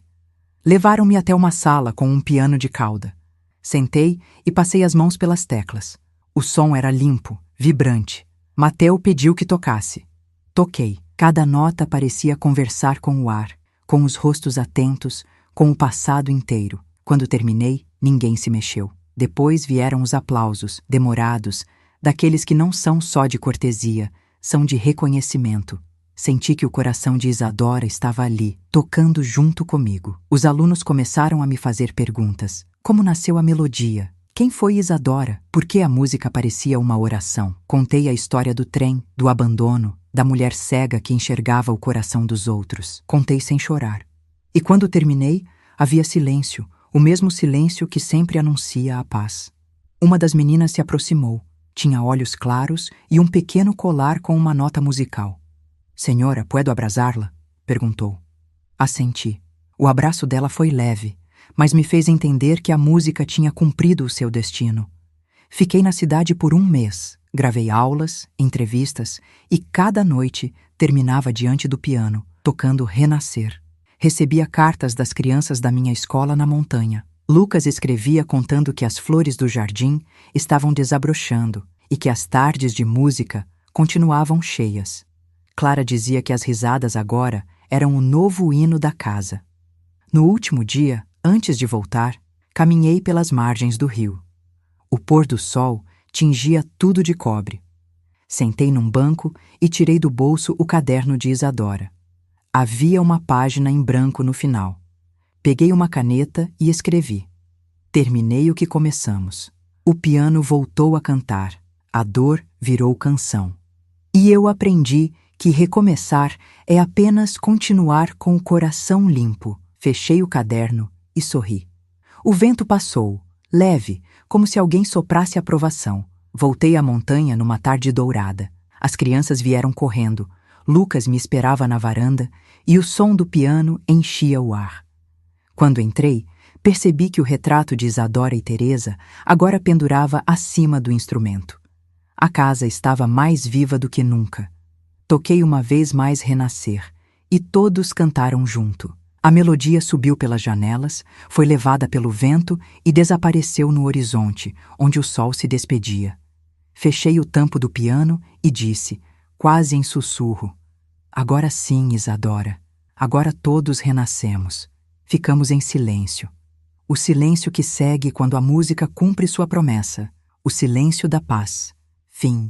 [SPEAKER 1] Levaram-me até uma sala com um piano de cauda. Sentei e passei as mãos pelas teclas. O som era limpo, vibrante. Mateu pediu que tocasse. Toquei. Cada nota parecia conversar com o ar, com os rostos atentos, com o passado inteiro. Quando terminei, ninguém se mexeu. Depois vieram os aplausos, demorados, daqueles que não são só de cortesia, são de reconhecimento. Senti que o coração de Isadora estava ali, tocando junto comigo. Os alunos começaram a me fazer perguntas. Como nasceu a melodia? Quem foi Isadora? Por que a música parecia uma oração? Contei a história do trem, do abandono, da mulher cega que enxergava o coração dos outros. Contei sem chorar. E quando terminei, havia silêncio, o mesmo silêncio que sempre anuncia a paz. Uma das meninas se aproximou. Tinha olhos claros e um pequeno colar com uma nota musical. Senhora, puedo abrasá-la? Perguntou. Assenti. O abraço dela foi leve, mas me fez entender que a música tinha cumprido o seu destino. Fiquei na cidade por 1 mês. Gravei aulas, entrevistas e cada noite terminava diante do piano, tocando Renascer. Recebia cartas das crianças da minha escola na montanha. Lucas escrevia contando que as flores do jardim estavam desabrochando e que as tardes de música continuavam cheias. Clara dizia que as risadas agora eram o novo hino da casa. No último dia, antes de voltar, caminhei pelas margens do rio. O pôr do sol tingia tudo de cobre. Sentei num banco e tirei do bolso o caderno de Isadora. Havia uma página em branco no final. Peguei uma caneta e escrevi. Terminei o que começamos. O piano voltou a cantar. A dor virou canção. E eu aprendi que recomeçar é apenas continuar com o coração limpo. Fechei o caderno e sorri. O vento passou, leve, como se alguém soprasse aprovação. Voltei à montanha numa tarde dourada. As crianças vieram correndo. Lucas me esperava na varanda e o som do piano enchia o ar. Quando entrei, percebi que o retrato de Isadora e Teresa agora pendurava acima do instrumento. A casa estava mais viva do que nunca. Toquei uma vez mais Renascer, e todos cantaram junto. A melodia subiu pelas janelas, foi levada pelo vento e desapareceu no horizonte, onde o sol se despedia. Fechei o tampo do piano e disse, quase em sussurro, agora sim, Isadora, agora todos renascemos. Ficamos em silêncio. O silêncio que segue quando a música cumpre sua promessa. O silêncio da paz. Fim.